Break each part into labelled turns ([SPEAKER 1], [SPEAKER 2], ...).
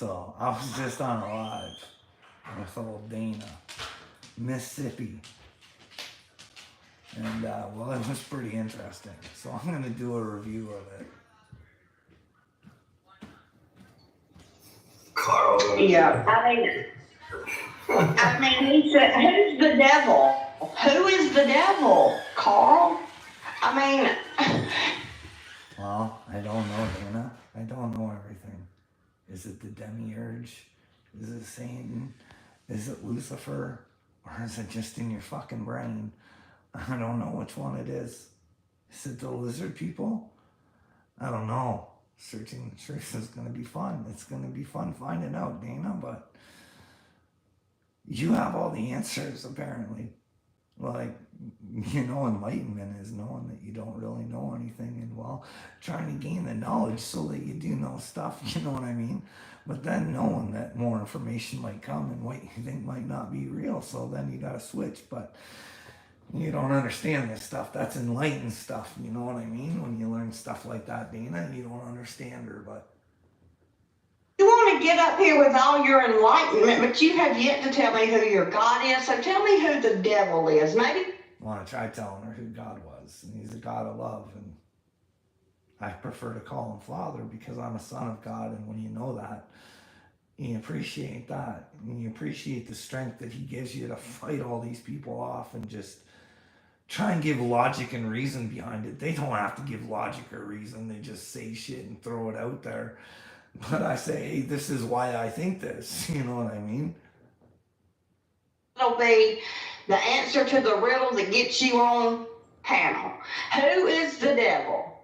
[SPEAKER 1] So I was just on a live with old Dana, Mississippi. And well, it was pretty interesting. So I'm going to do a review of it.
[SPEAKER 2] Carl.
[SPEAKER 3] Yeah, I mean, he said, who's the devil? Who is the devil, Carl? I mean,
[SPEAKER 1] Well, I don't know, Dana. I don't know everything. Is it the demiurge? Is it Satan? Is it Lucifer? Or is it just in your fucking brain? I don't know which one it is. Is it the lizard people? I don't know. Searching the truth is going to be fun. It's going to be fun finding out, Dana, but you have all the answers, apparently. Like, you know, enlightenment is knowing that you don't really know anything and, well, trying to gain the knowledge so that you do know stuff, you know what I mean? But then knowing that more information might come and what you think might not be real, so then you got to switch. But you don't understand this stuff. That's enlightened stuff, you know what I mean? When you learn stuff like that, Dana, you don't understand her, but
[SPEAKER 3] you want to get up here with all your enlightenment, but you have yet to tell me who your God is. So tell me who the devil is. Maybe
[SPEAKER 1] I want to try telling her who God was. And he's a God of love. And I prefer to call him Father because I'm a son of God. And when you know that, you appreciate that. And you appreciate the strength that he gives you to fight all these people off and just try and give logic and reason behind it. They don't have to give logic or reason. They just say shit and throw it out there. But I say, hey, this is why I think this. You know what I mean?
[SPEAKER 3] it'll be the answer to the riddle that gets you on panel. Who is the devil?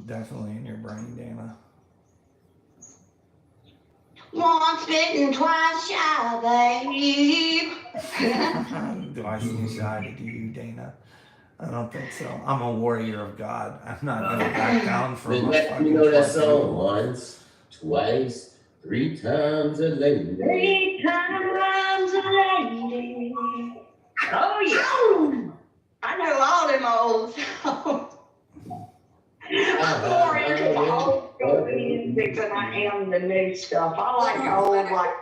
[SPEAKER 1] Definitely in your brain, Dana.
[SPEAKER 3] Once bitten, twice shy, babe.
[SPEAKER 1] Do I seem shy to you, Dana? I don't think so. I'm a warrior of God. I'm not going to back down from my fucking
[SPEAKER 2] You know that
[SPEAKER 1] fucking
[SPEAKER 2] song? Once, twice, 3 times a lady.
[SPEAKER 3] 3 times a lady. Oh, yeah. I know all them old songs. I'm more into the old school music than I am the new stuff. I like old, like.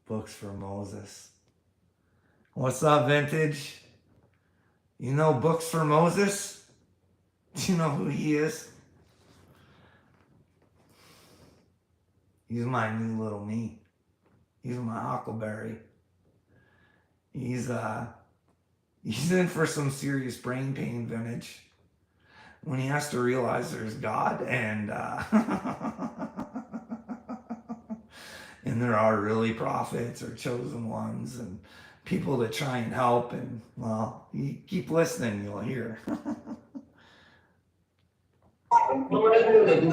[SPEAKER 1] Books for Moses. What's up, Vintage? You know Books for Moses? Do you know who he is? He's my new little me. He's my Huckleberry. He's in for some serious brain pain, Vintage. When he has to realize there's God and and there are really prophets or chosen ones and people that try and help, and well, you keep listening, you'll hear.
[SPEAKER 2] Did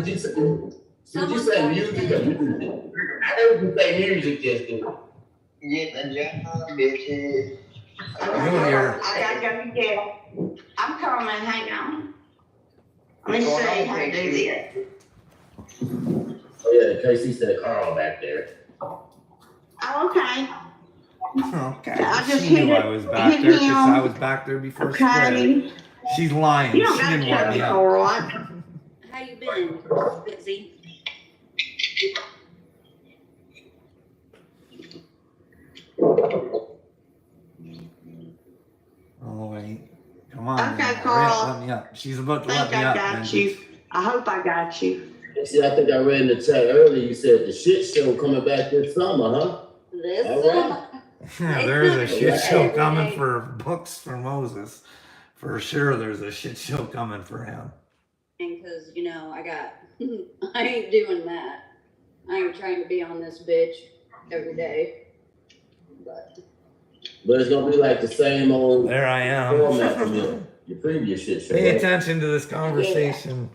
[SPEAKER 2] you say music or music? I heard you say music just then.
[SPEAKER 4] Get the job, bitches.
[SPEAKER 1] You'll hear.
[SPEAKER 3] I gotta go get it. I'm coming, hang on. Let me see how to do this.
[SPEAKER 2] Oh yeah, Casey said Carl back there.
[SPEAKER 3] Oh, okay.
[SPEAKER 1] Okay,
[SPEAKER 3] I just
[SPEAKER 1] she knew
[SPEAKER 3] hit
[SPEAKER 1] I was back
[SPEAKER 3] hit
[SPEAKER 1] there because
[SPEAKER 3] him.
[SPEAKER 1] I was back there before Square.
[SPEAKER 3] Okay.
[SPEAKER 1] She's lying.
[SPEAKER 3] You don't
[SPEAKER 1] She
[SPEAKER 3] gotta
[SPEAKER 1] didn't
[SPEAKER 3] tell
[SPEAKER 1] want
[SPEAKER 3] me,
[SPEAKER 1] me up.
[SPEAKER 3] Coral.
[SPEAKER 5] How you been? Busy?
[SPEAKER 1] Oh wait, come on.
[SPEAKER 3] Okay,
[SPEAKER 1] man.
[SPEAKER 3] Carl.
[SPEAKER 1] Let me up. She's about to
[SPEAKER 3] I
[SPEAKER 1] let
[SPEAKER 3] think
[SPEAKER 1] me
[SPEAKER 3] I
[SPEAKER 1] up.
[SPEAKER 3] got
[SPEAKER 1] Vintage.
[SPEAKER 3] you. I hope I got you.
[SPEAKER 2] See, I think I read in the chat earlier. You said the shit show coming back this summer, huh?
[SPEAKER 5] This
[SPEAKER 2] All right.
[SPEAKER 1] Yeah, there's a shit
[SPEAKER 5] Every
[SPEAKER 1] show coming
[SPEAKER 5] day.
[SPEAKER 1] for Books for Moses. For sure, there's a shit show coming for him.
[SPEAKER 5] And cause you know, I ain't doing that. I ain't trying to be on this bitch every day. But
[SPEAKER 2] But it's gonna be like the same old
[SPEAKER 1] There I
[SPEAKER 2] format from
[SPEAKER 1] am.
[SPEAKER 2] your previous shit show.
[SPEAKER 1] Pay
[SPEAKER 2] right?
[SPEAKER 1] attention to this conversation.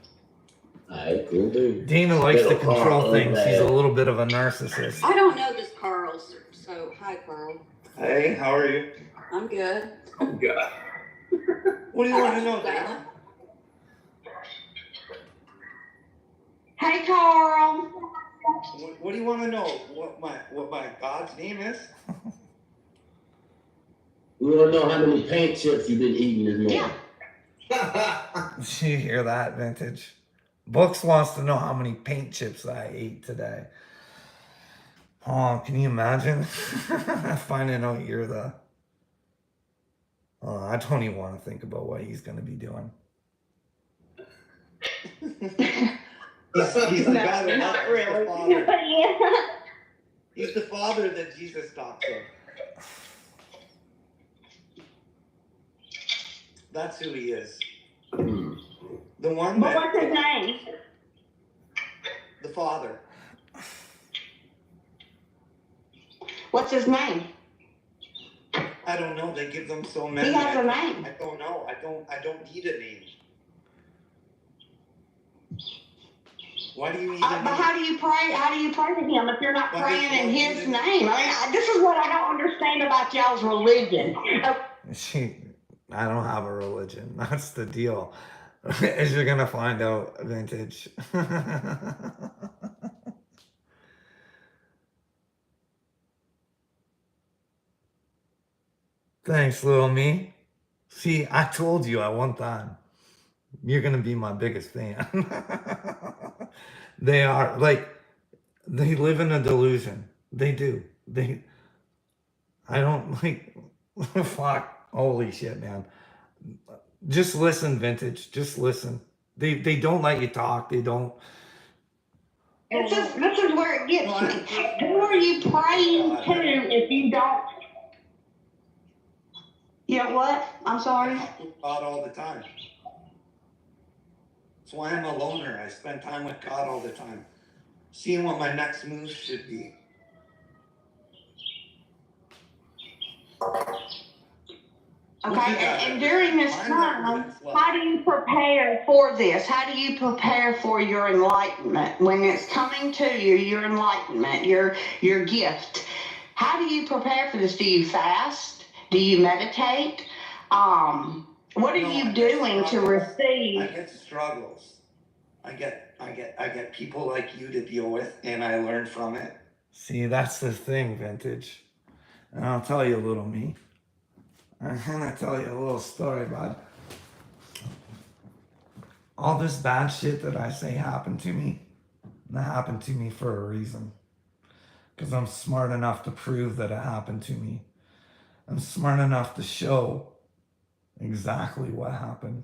[SPEAKER 2] Alright, cool dude.
[SPEAKER 1] Dana likes to
[SPEAKER 2] Little
[SPEAKER 1] control
[SPEAKER 2] Carl,
[SPEAKER 1] things. She's a
[SPEAKER 2] man.
[SPEAKER 1] little bit of a narcissist.
[SPEAKER 5] I don't know this Carl, so hi Carl.
[SPEAKER 4] Hey, how are you?
[SPEAKER 5] I'm good.
[SPEAKER 4] Oh, God.
[SPEAKER 1] What do you want to know, Dana?
[SPEAKER 3] Hey, Carl.
[SPEAKER 4] What do you want to know? What my God's name is?
[SPEAKER 2] We wanna know how many paint chips you've been eating this morning.
[SPEAKER 3] Yeah.
[SPEAKER 1] Did you hear that, Vintage? Books wants to know how many paint chips I ate today. Oh, can you imagine finding out you're the... Oh, I don't even want to think about what he's going to be doing.
[SPEAKER 4] He's the guy that
[SPEAKER 3] not
[SPEAKER 4] helps
[SPEAKER 3] really.
[SPEAKER 4] the father.
[SPEAKER 3] Yeah.
[SPEAKER 4] He's the father that Jesus talks of. That's who he is. The one
[SPEAKER 3] But
[SPEAKER 4] that
[SPEAKER 3] what's his name?
[SPEAKER 4] the father.
[SPEAKER 3] What's his name?
[SPEAKER 4] I don't know. They give them so many.
[SPEAKER 3] He has a
[SPEAKER 4] I
[SPEAKER 3] name.
[SPEAKER 4] don't know. I don't need a name. Why do you need a name?
[SPEAKER 3] But how do you pray? How do you pray to him if you're not
[SPEAKER 4] Why
[SPEAKER 3] praying
[SPEAKER 4] does
[SPEAKER 3] in
[SPEAKER 4] God
[SPEAKER 3] his
[SPEAKER 4] need a
[SPEAKER 3] name? This is what I don't understand about y'all's religion.
[SPEAKER 1] I don't have a religion. That's the deal. As you're going to find out, Vintage. Thanks, little me. See, I told you at one time, you're going to be my biggest fan. They are, like, they live in a delusion. They do. I don't, like, fuck, holy shit, man. Just listen, Vintage. Just listen. They don't let you talk. They don't.
[SPEAKER 3] This is where it gets me. Who are you praying to if you don't? You know what? I'm
[SPEAKER 4] I
[SPEAKER 3] sorry.
[SPEAKER 4] talk with God all the time. That's why I'm a loner. I spend time with God all the time, seeing what my next move should be.
[SPEAKER 3] Okay, and during this time, how do you prepare for this? How do you prepare for your enlightenment when it's coming to you? Your enlightenment, your gift. How do you prepare for this? Do you fast? Do you meditate? What are you doing to receive?
[SPEAKER 4] I get struggles. I get people like you to deal with, and I learn from it.
[SPEAKER 1] See, that's the thing, Vintage. And I'll tell you a little me. I'm gonna tell you a little story, bud. All this bad shit that I say happened to me, that happened to me for a reason. Because I'm smart enough to prove that it happened to me. I'm smart enough to show exactly what happened.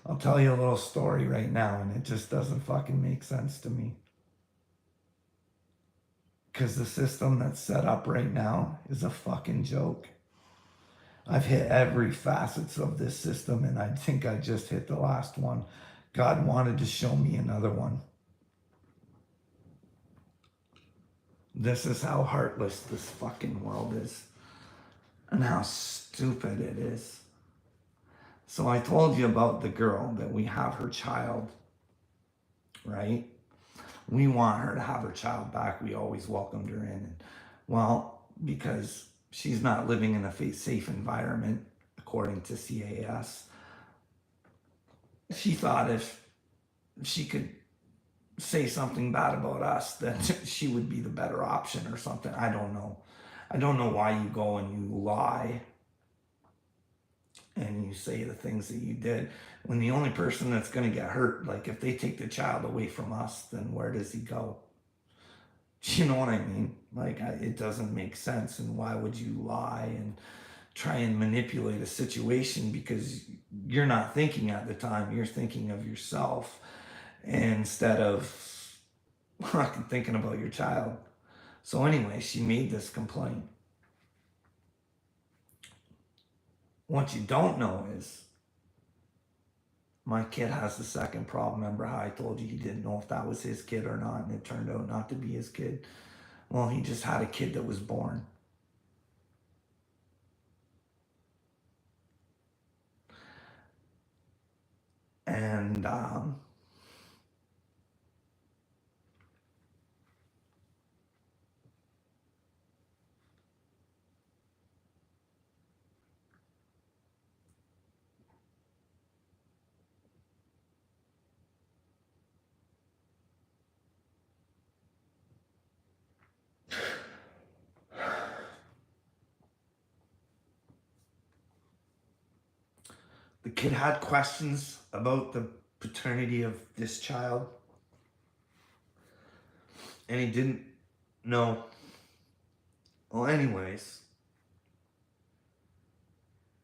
[SPEAKER 1] I'll tell you a little story right now, and it just doesn't fucking make sense to me. Because the system that's set up right now is a fucking joke. I've hit every facets of this system, and I think I just hit the last one. God wanted to show me another one. This is how heartless this fucking world is, and how stupid it is. So I told you about the girl that we have her child, right? We want her to have her child back. We always welcomed her in. Well, because she's not living in a safe environment, according to CAS, she thought if she could say something bad about us, that she would be the better option or something. I don't know. I don't know why you go and you lie and you say the things that you did when the only person that's going to get hurt, like if they take the child away from us, then where does he go? You know what I mean? Like, it doesn't make sense. And why would you lie and try and manipulate a situation? Because you're not thinking at the time, you're thinking of yourself instead of fucking thinking about your child. So anyway, she made this complaint. What you don't know is my kid has the second problem. Remember how I told you he didn't know if that was his kid or not, and it turned out not to be his kid? Well, he just had a kid that was born. And the kid had questions about the paternity of this child. And he didn't know. Well, anyways,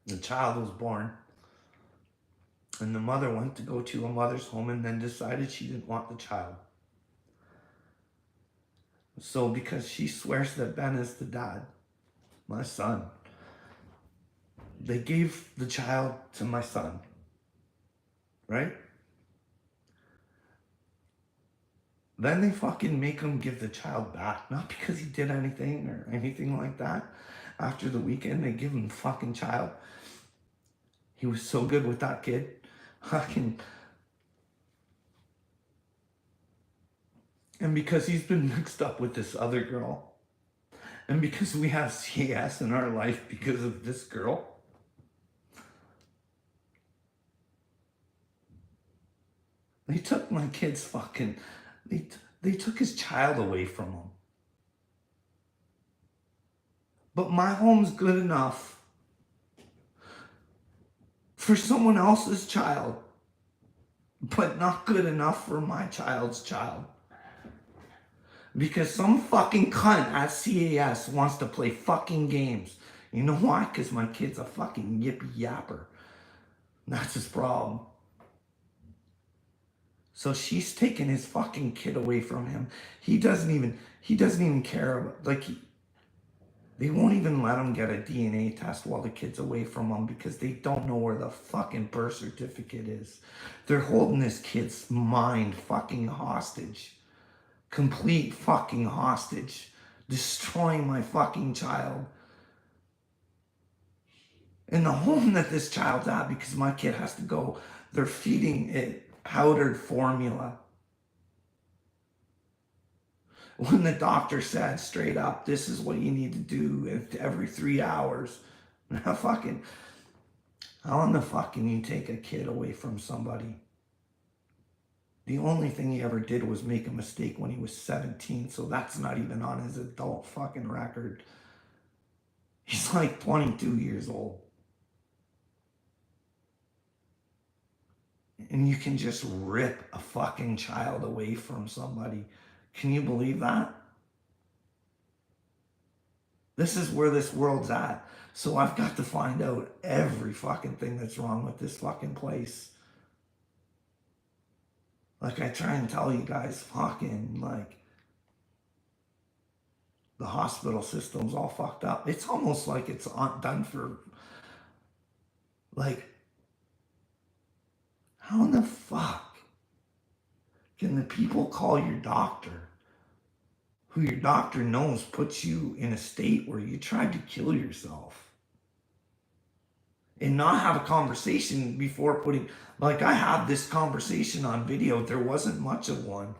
[SPEAKER 1] the child was born. And the mother went to go to a mother's home and then decided she didn't want the child. So because she swears that Ben is the dad, my son, they gave the child to my son. Right? Then they fucking make him give the child back. Not because he did anything or anything like that. After the weekend, they give him the fucking child. He was so good with that kid. Fucking. And because he's been mixed up with this other girl. And because we have CAS in our life because of this girl. They took my kid's fucking... They took his child away from him. But my home's good enough for someone else's child, but not good enough for my child's child. Because some fucking cunt at CAS wants to play fucking games. You know why? Because my kid's a fucking yippy yapper. That's his problem. So she's taking his fucking kid away from him. He doesn't even care about, like, they won't even let him get a DNA test while the kid's away from him because they don't know where the fucking birth certificate is. They're holding this kid's mind fucking hostage. Complete fucking hostage. Destroying my fucking child. In the home that this child's at, because my kid has to go, they're feeding it powdered formula. When the doctor said straight up, this is what you need to do every 3 hours. Now fucking, how in the fuck can you take a kid away from somebody? The only thing he ever did was make a mistake when he was 17, so that's not even on his adult fucking record. He's like 22 years old. And you can just rip a fucking child away from somebody. Can you believe that? This is where this world's at. So I've got to find out every fucking thing that's wrong with this fucking place. Like I try and tell you guys, fucking, like, the hospital system's all fucked up. It's almost like it's done for, like, how in the fuck can the people call your doctor, who your doctor knows puts you in a state where you tried to kill yourself, and not have a conversation before putting, like I had this conversation on video, there wasn't much of one.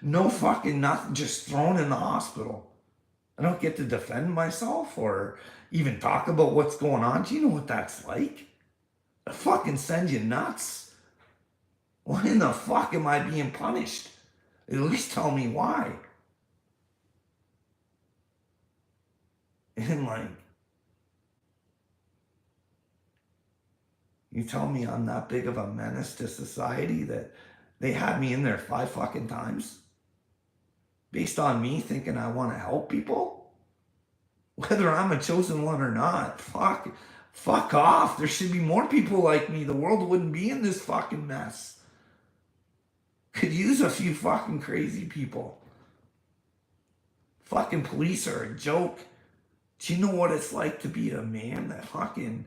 [SPEAKER 1] No fucking nothing, just thrown in the hospital. I don't get to defend myself or even talk about what's going on. Do you know what that's like? It fucking sends you nuts. Why in the fuck am I being punished? At least tell me why. And like, you tell me I'm that big of a menace to society that they had me in there 5 fucking times? Based on me thinking I want to help people? Whether I'm a chosen one or not, fuck off. There should be more people like me. The world wouldn't be in this fucking mess. Could use a few fucking crazy people. Fucking police are a joke. Do you know what it's like to be a man that fucking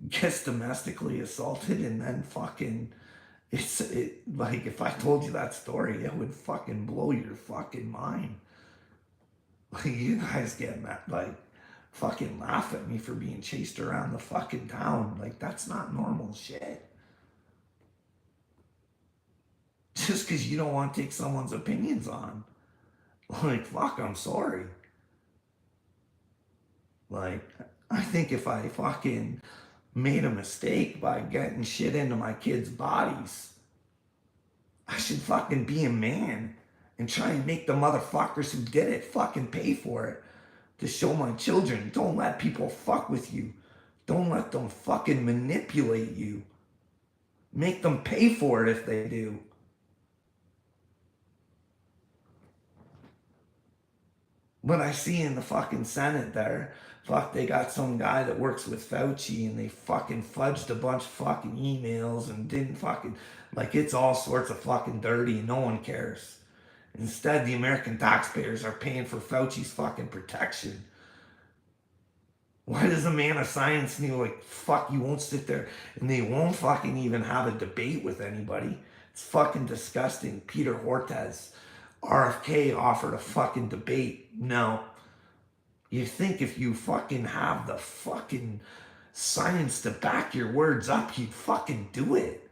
[SPEAKER 1] gets domestically assaulted and then fucking, like if I told you that story, it would fucking blow your fucking mind. Like you guys get mad, like fucking laugh at me for being chased around the fucking town. Like that's not normal shit. Just because you don't want to take someone's opinions on. Like, fuck, I'm sorry. Like, I think if I fucking made a mistake by getting shit into my kids' bodies, I should fucking be a man and try and make the motherfuckers who did it fucking pay for it. To show my children, don't let people fuck with you. Don't let them fucking manipulate you. Make them pay for it if they do. But I see in the fucking Senate there, fuck, they got some guy that works with Fauci and they fucking fudged a bunch of fucking emails and didn't fucking, like, it's all sorts of fucking dirty and no one cares. Instead, the American taxpayers are paying for Fauci's fucking protection. Why does a man of science need, like, fuck, you won't sit there and they won't fucking even have a debate with anybody? It's fucking disgusting. Peter Hortez, RFK offered a fucking debate. No. You think if you fucking have the fucking science to back your words up, you'd fucking do it.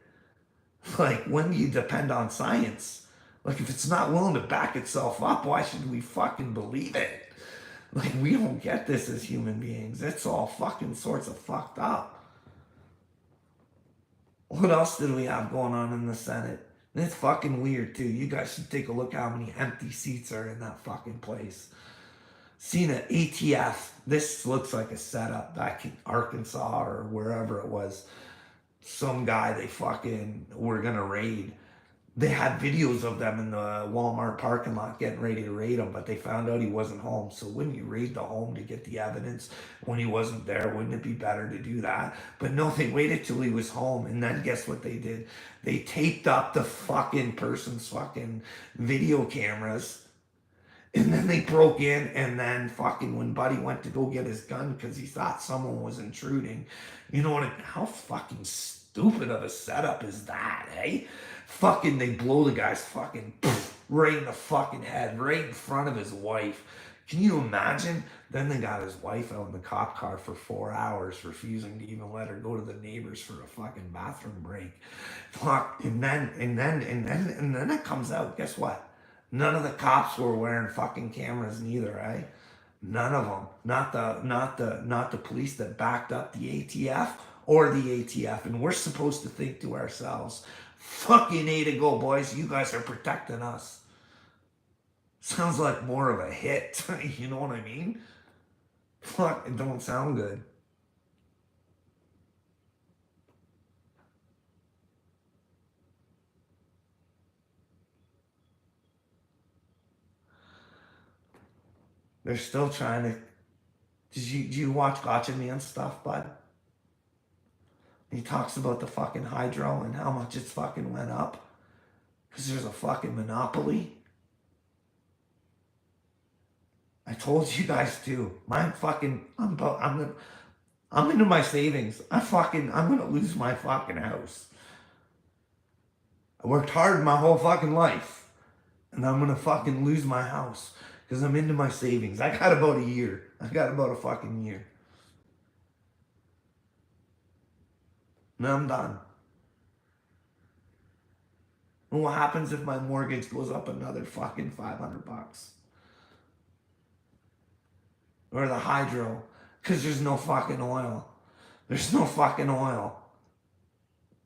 [SPEAKER 1] Like, when do you depend on science? Like, if it's not willing to back itself up, why should we fucking believe it? Like, we don't get this as human beings. It's all fucking sorts of fucked up. What else did we have going on in the Senate? It's fucking weird too. You guys should take a look how many empty seats are in that fucking place. Seen an ATF. This looks like a setup back in Arkansas or wherever it was. Some guy they fucking were gonna raid. They had videos of them in the Walmart parking lot getting ready to raid him, but they found out he wasn't home. So wouldn't you raid the home to get the evidence when he wasn't there? Wouldn't it be better to do that? But no, they waited till he was home, and then guess what they did? They taped up the fucking person's fucking video cameras, and then they broke in, and then fucking when Buddy went to go get his gun because he thought someone was intruding, you know what? How fucking stupid of a setup is that, eh? Fucking, they blow the guy's fucking right in the fucking head, right in front of his wife. Can you imagine? Then they got his wife out in the cop car for 4 hours, refusing to even let her go to the neighbors for a fucking bathroom break. Fuck, and then it comes out. Guess what? None of the cops were wearing fucking cameras neither, eh? None of them. Not the police that backed up the ATF or the ATF. And we're supposed to think to ourselves, fucking A to go, boys. You guys are protecting us. Sounds like more of a hit. You know what I mean? Fuck, it don't sound good. They're still trying to... Did you watch Gotcha Man stuff, bud? He talks about the fucking hydro and how much it's fucking went up. Because there's a fucking monopoly. I told you guys too. I'm into my savings. I'm gonna lose my fucking house. I worked hard my whole fucking life. And I'm gonna fucking lose my house. Because I'm into my savings. I got about a year. I got about a fucking year. Now I'm done. And what happens if my mortgage goes up another fucking $500? Or the hydro. Because there's no fucking oil. There's no fucking oil.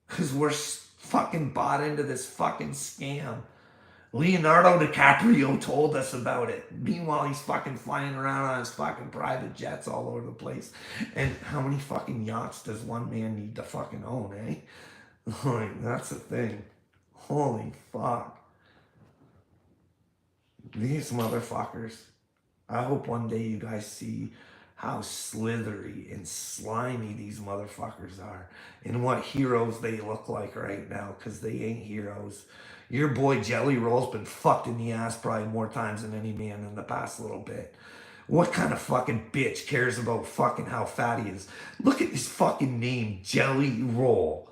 [SPEAKER 1] Because we're fucking bought into this fucking scam. Leonardo DiCaprio told us about it. Meanwhile, he's fucking flying around on his fucking private jets all over the place. And how many fucking yachts does one man need to fucking own, eh? Like, that's the thing. Holy fuck. These motherfuckers. I hope one day you guys see how slithery and slimy these motherfuckers are. And what heroes they look like right now. Because they ain't heroes. Your boy Jelly Roll's been fucked in the ass probably more times than any man in the past little bit. What kind of fucking bitch cares about fucking how fat he is? Look at his fucking name, Jelly Roll.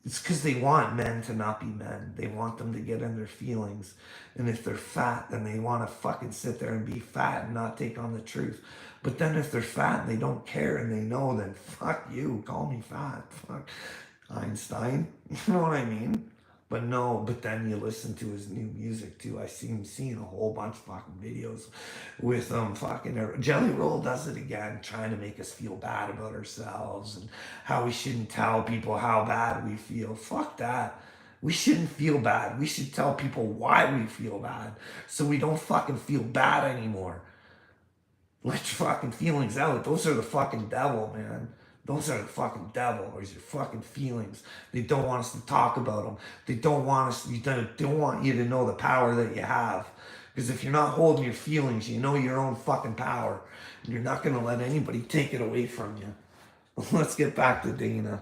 [SPEAKER 1] It's because they want men to not be men. They want them to get in their feelings. And if they're fat, then they want to fucking sit there and be fat and not take on the truth. But then if they're fat and they don't care and they know, then fuck you, call me fat. Fuck Einstein. You know what I mean? But no, but then you listen to his new music too. I see him seeing a whole bunch of fucking videos with fucking Jelly Roll does it again, trying to make us feel bad about ourselves and how we shouldn't tell people how bad we feel. Fuck that. We shouldn't feel bad. We should tell people why we feel bad so we don't fucking feel bad anymore. Let your fucking feelings out. Those are the fucking devil, man. Those are the fucking devil, or your fucking feelings. They don't want us to talk about them. They don't want us. They don't want you to know the power that you have. Because if you're not holding your feelings, you know your own fucking power, and you're not gonna let anybody take it away from you. Let's get back to Dana.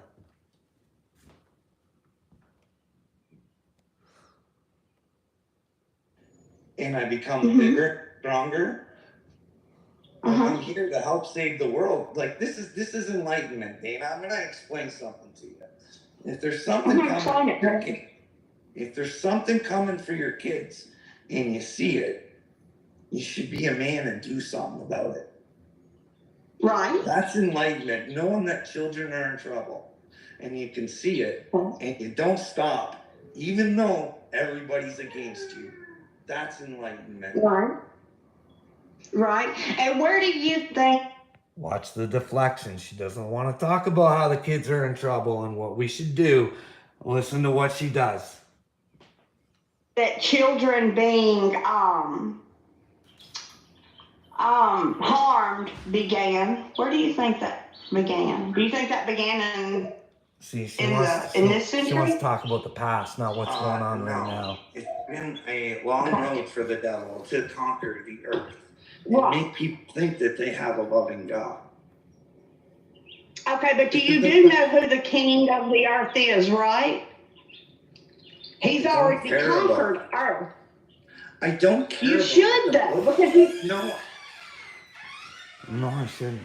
[SPEAKER 4] And I become bigger, stronger. I'm here to help save the world. Like this is enlightenment, Dana. I'm gonna explain something to you. If there's something coming for your kids, if there's something coming for your kids, and you see it, you should be a man and do something about it.
[SPEAKER 3] Right.
[SPEAKER 4] That's enlightenment, knowing that children are in trouble, and you can see it, and you don't stop, even though everybody's against you. That's enlightenment.
[SPEAKER 3] Right. Right. And where do you think?
[SPEAKER 1] Watch the deflection. She doesn't want to talk about how the kids are in trouble and what we should do. Listen to what she does.
[SPEAKER 3] That children being harmed began. Where do you think that began? Do you think that began in this century?
[SPEAKER 1] She wants to talk about the past, not what's going on right now.
[SPEAKER 4] It's been a long road for the devil to conquer the earth and
[SPEAKER 3] Right.
[SPEAKER 4] make people think that they have a loving God.
[SPEAKER 3] Okay, but you do know who the king of the earth is, right? He's already conquered earth.
[SPEAKER 4] I don't care.
[SPEAKER 3] You should though, because
[SPEAKER 4] No.
[SPEAKER 1] No, I shouldn't.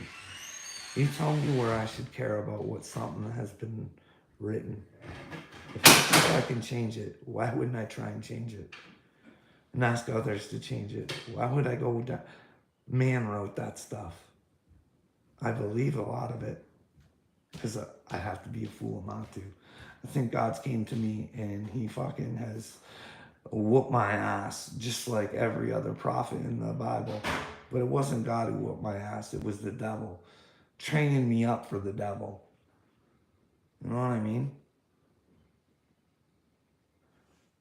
[SPEAKER 1] You tell me where I should care about what something has been written. If I can change it, why wouldn't I try and change it? And ask others to change it. Why would I go down? Man wrote that stuff. I believe a lot of it. Because I have to be a fool not to. I think God's came to me and he fucking has whooped my ass just like every other prophet in the Bible. But it wasn't God who whooped my ass. It was the devil. Training me up for the devil. You know what I mean?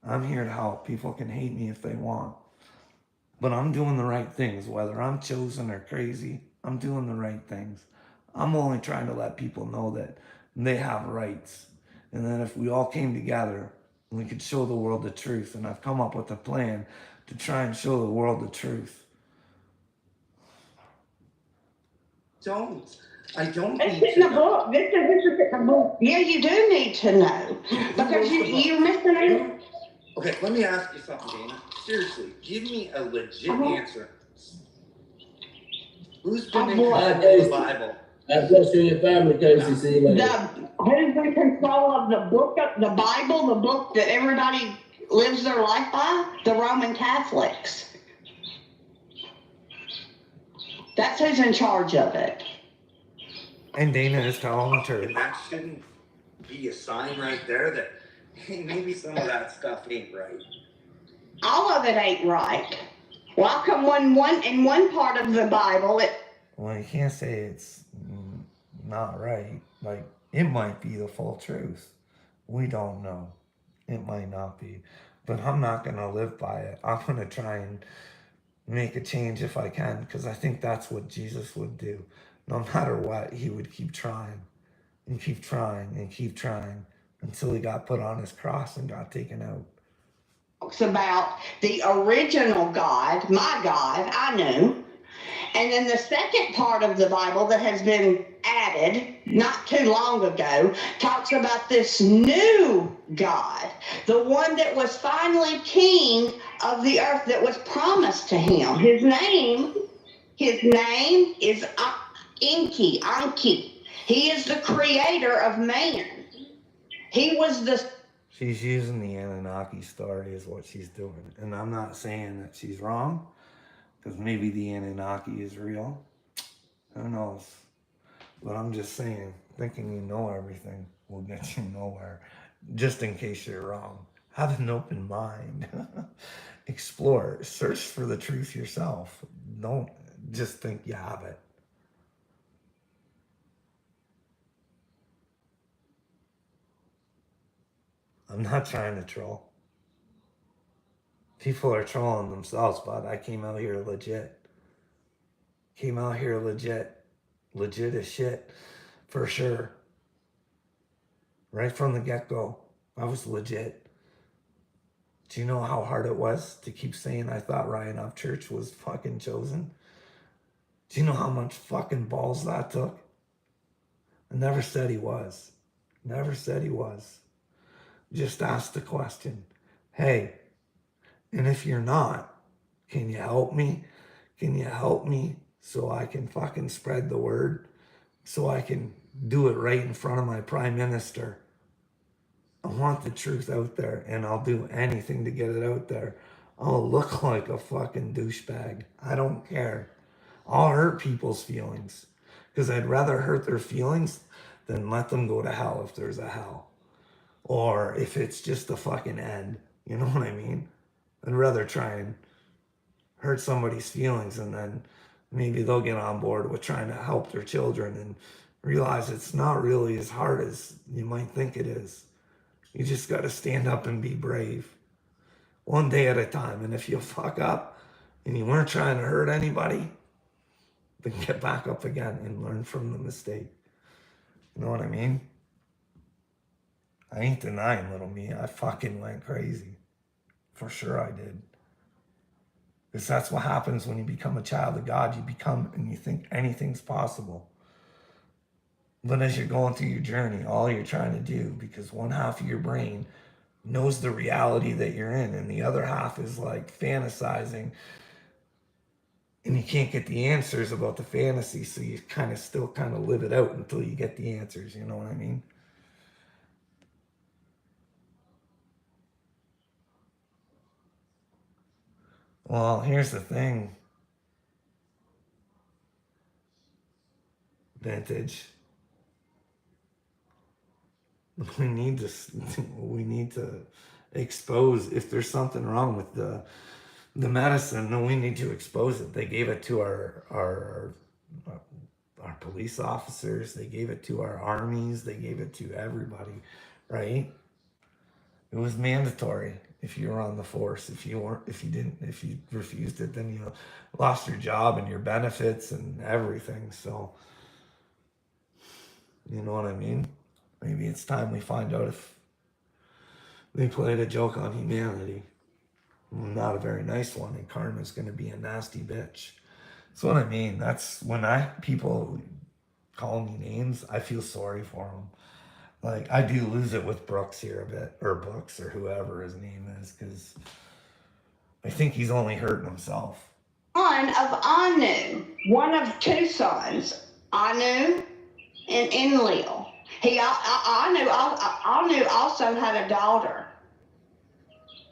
[SPEAKER 1] I'm here to help. People can hate me if they want. But I'm doing the right things. Whether I'm chosen or crazy, I'm doing the right things. I'm only trying to let people know that they have rights. And that if we all came together, we could show the world the truth. And I've come up with a plan to try and show the world the truth.
[SPEAKER 4] I don't
[SPEAKER 3] it's
[SPEAKER 4] need
[SPEAKER 3] in
[SPEAKER 4] to
[SPEAKER 3] the
[SPEAKER 4] know.
[SPEAKER 3] book. This is in the book. Yeah, you do need to know. Because you're missing it.
[SPEAKER 4] Okay, let me ask you something, Dana. Seriously, give me a legit answer. Who's been in control of the Bible?
[SPEAKER 2] God bless you and your family, Casey. See you later.
[SPEAKER 3] Who's in control of the book of the Bible, the book that everybody lives their life by? The Roman Catholics. That's who's in charge of it.
[SPEAKER 1] And Dana is telling the truth.
[SPEAKER 4] And that shouldn't be a sign right there that, hey, maybe some of that stuff ain't right.
[SPEAKER 3] All of it ain't right. Well, how come in one part of the Bible it?
[SPEAKER 1] Well, you can't say it's not right. Like, it might be the full truth. We don't know. It might not be. But I'm not going to live by it. I'm going to try and make a change if I can, because I think that's what Jesus would do. No matter what, he would keep trying and keep trying and keep trying until he got put on his cross and got taken out.
[SPEAKER 3] Talks about the original God, my God, I knew. And then the second part of the Bible that has been added not too long ago talks about this new God, the one that was finally king of the earth that was promised to him. His name is Enki. He is the creator of man. He was the...
[SPEAKER 1] She's using the Anunnaki story is what she's doing. And I'm not saying that she's wrong, because maybe the Anunnaki is real. Who knows? But I'm just saying, thinking you know everything will get you nowhere. Just in case you're wrong. Have an open mind. Explore. Search for the truth yourself. Don't just think you have it. I'm not trying to troll. People are trolling themselves, but I came out here legit. Legit as shit. For sure. Right from the get-go. I was legit. Do you know how hard it was to keep saying I thought Ryan Upchurch was fucking chosen? Do you know how much fucking balls that took? I never said he was. Never said he was. Just asked the question. Hey, and if you're not, can you help me? Can you help me so I can fucking spread the word? So I can do it right in front of my prime minister. I want the truth out there, and I'll do anything to get it out there. I'll look like a fucking douchebag. I don't care. I'll hurt people's feelings because I'd rather hurt their feelings than let them go to hell if there's a hell. Or if it's just a fucking end. You know what I mean? I'd rather try and hurt somebody's feelings and then maybe they'll get on board with trying to help their children and realize it's not really as hard as you might think it is. You just got to stand up and be brave. One day at a time. And if you fuck up and you weren't trying to hurt anybody, then get back up again and learn from the mistake. You know what I mean? I ain't denying little me. I fucking went crazy. For sure I did. Because that's what happens when you become a child of God. You become and you think anything's possible. But as you're going through your journey, all you're trying to do, because one half of your brain knows the reality that you're in, and the other half is like fantasizing, and you can't get the answers about the fantasy, so you still live it out until you get the answers, you know what I mean? Well, here's the thing, Vintage. We need to expose if there's something wrong with the medicine. Then we need to expose it. They gave it to our police officers. They gave it to our armies. They gave it to everybody, right? It was mandatory if you were on the force. If you refused it, then you lost your job and your benefits and everything. So, you know what I mean? Maybe it's time we find out if they played a joke on humanity. Not a very nice one, and karma's going to be a nasty bitch. That's what I mean. That's when people call me names, I feel sorry for them. Like, I do lose it with Brooks here a bit, or Brooks, or whoever his name is, because I think he's only hurting himself.
[SPEAKER 3] Son of Anu, one of two sons, Anu and Enlil. Anu also had a daughter.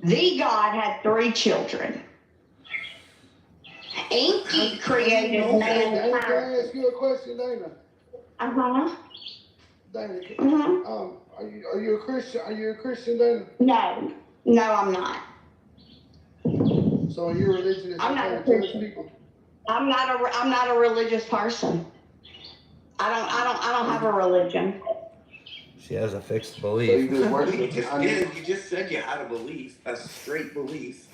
[SPEAKER 3] The God had 3 children. Enki created
[SPEAKER 6] Dana,
[SPEAKER 3] mankind.
[SPEAKER 6] can I ask you a question, Dana? Dana, are you a Christian? Are you a Christian, Dana?
[SPEAKER 3] No, I'm not.
[SPEAKER 6] So your religion is
[SPEAKER 3] I'm not
[SPEAKER 6] okay
[SPEAKER 3] a
[SPEAKER 6] to judge
[SPEAKER 3] Christian.
[SPEAKER 6] people?
[SPEAKER 3] I'm not a religious person. I don't have a religion.
[SPEAKER 1] She has a fixed
[SPEAKER 6] So
[SPEAKER 1] belief.
[SPEAKER 6] you just worship?
[SPEAKER 4] You just said you had a belief, a straight belief.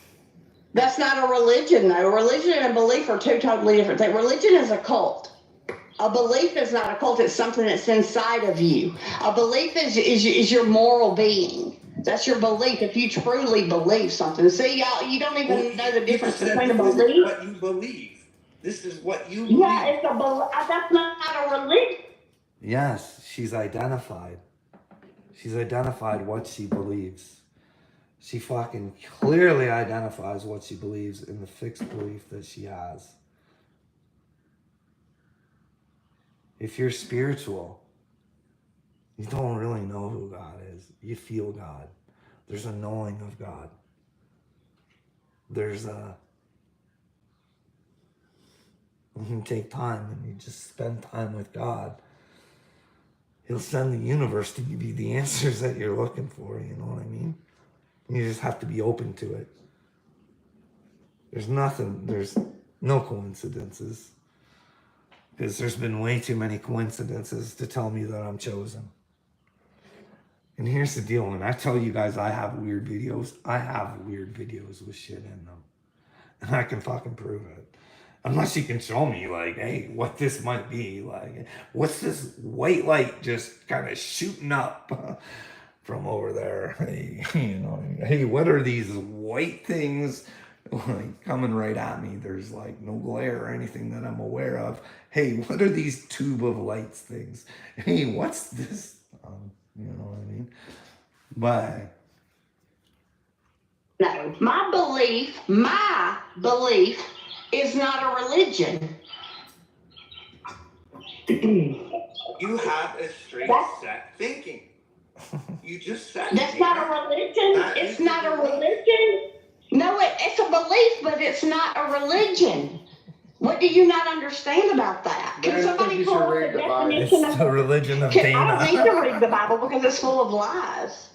[SPEAKER 3] That's not a religion, though. Religion and belief are two totally different things. Religion is a cult. A belief is not a cult. It's something that's inside of you. A belief is your moral being. That's your belief. If you truly believe something. See, y'all, you don't even know the difference between a belief.
[SPEAKER 4] This is what you believe. This is what you believe.
[SPEAKER 3] Yeah, it's a belief. That's not a religion.
[SPEAKER 1] Yes, she's identified. She's identified what she believes. She fucking clearly identifies what she believes in the fixed belief that she has. If you're spiritual, you don't really know who God is. You feel God. There's a knowing of God. When you take time and you just spend time with God, He'll send the universe to give you the answers that you're looking for, you know what I mean? You just have to be open to it. There's no coincidences. Because there's been way too many coincidences to tell me that I'm chosen. And here's the deal, when I tell you guys I have weird videos with shit in them. And I can fucking prove it. Unless you can show me, like, hey, what this might be. Like, what's this white light just kind of shooting up from over there? Hey, you know, hey, what are these white things like coming right at me? There's like no glare or anything that I'm aware of. Hey, what are these tube of lights things? Hey, what's this? You know what I mean? But
[SPEAKER 3] No, my belief is not a religion.
[SPEAKER 4] You have a straight
[SPEAKER 3] That's-
[SPEAKER 4] set thinking. You just said
[SPEAKER 3] That's
[SPEAKER 4] it,
[SPEAKER 3] not
[SPEAKER 4] Dana.
[SPEAKER 3] a religion.
[SPEAKER 4] That
[SPEAKER 3] It's
[SPEAKER 4] is
[SPEAKER 3] not a
[SPEAKER 4] a belief.
[SPEAKER 3] religion. No, it's a belief, but it's not a religion. What do you not understand about that? Can
[SPEAKER 6] Man, I think
[SPEAKER 3] somebody
[SPEAKER 6] you
[SPEAKER 3] pull
[SPEAKER 6] should
[SPEAKER 3] up
[SPEAKER 6] read
[SPEAKER 3] the
[SPEAKER 6] the Bible.
[SPEAKER 1] it's
[SPEAKER 3] definition of
[SPEAKER 1] the religion of
[SPEAKER 3] I don't need to
[SPEAKER 1] Dana.
[SPEAKER 3] read the Bible because it's full of lies.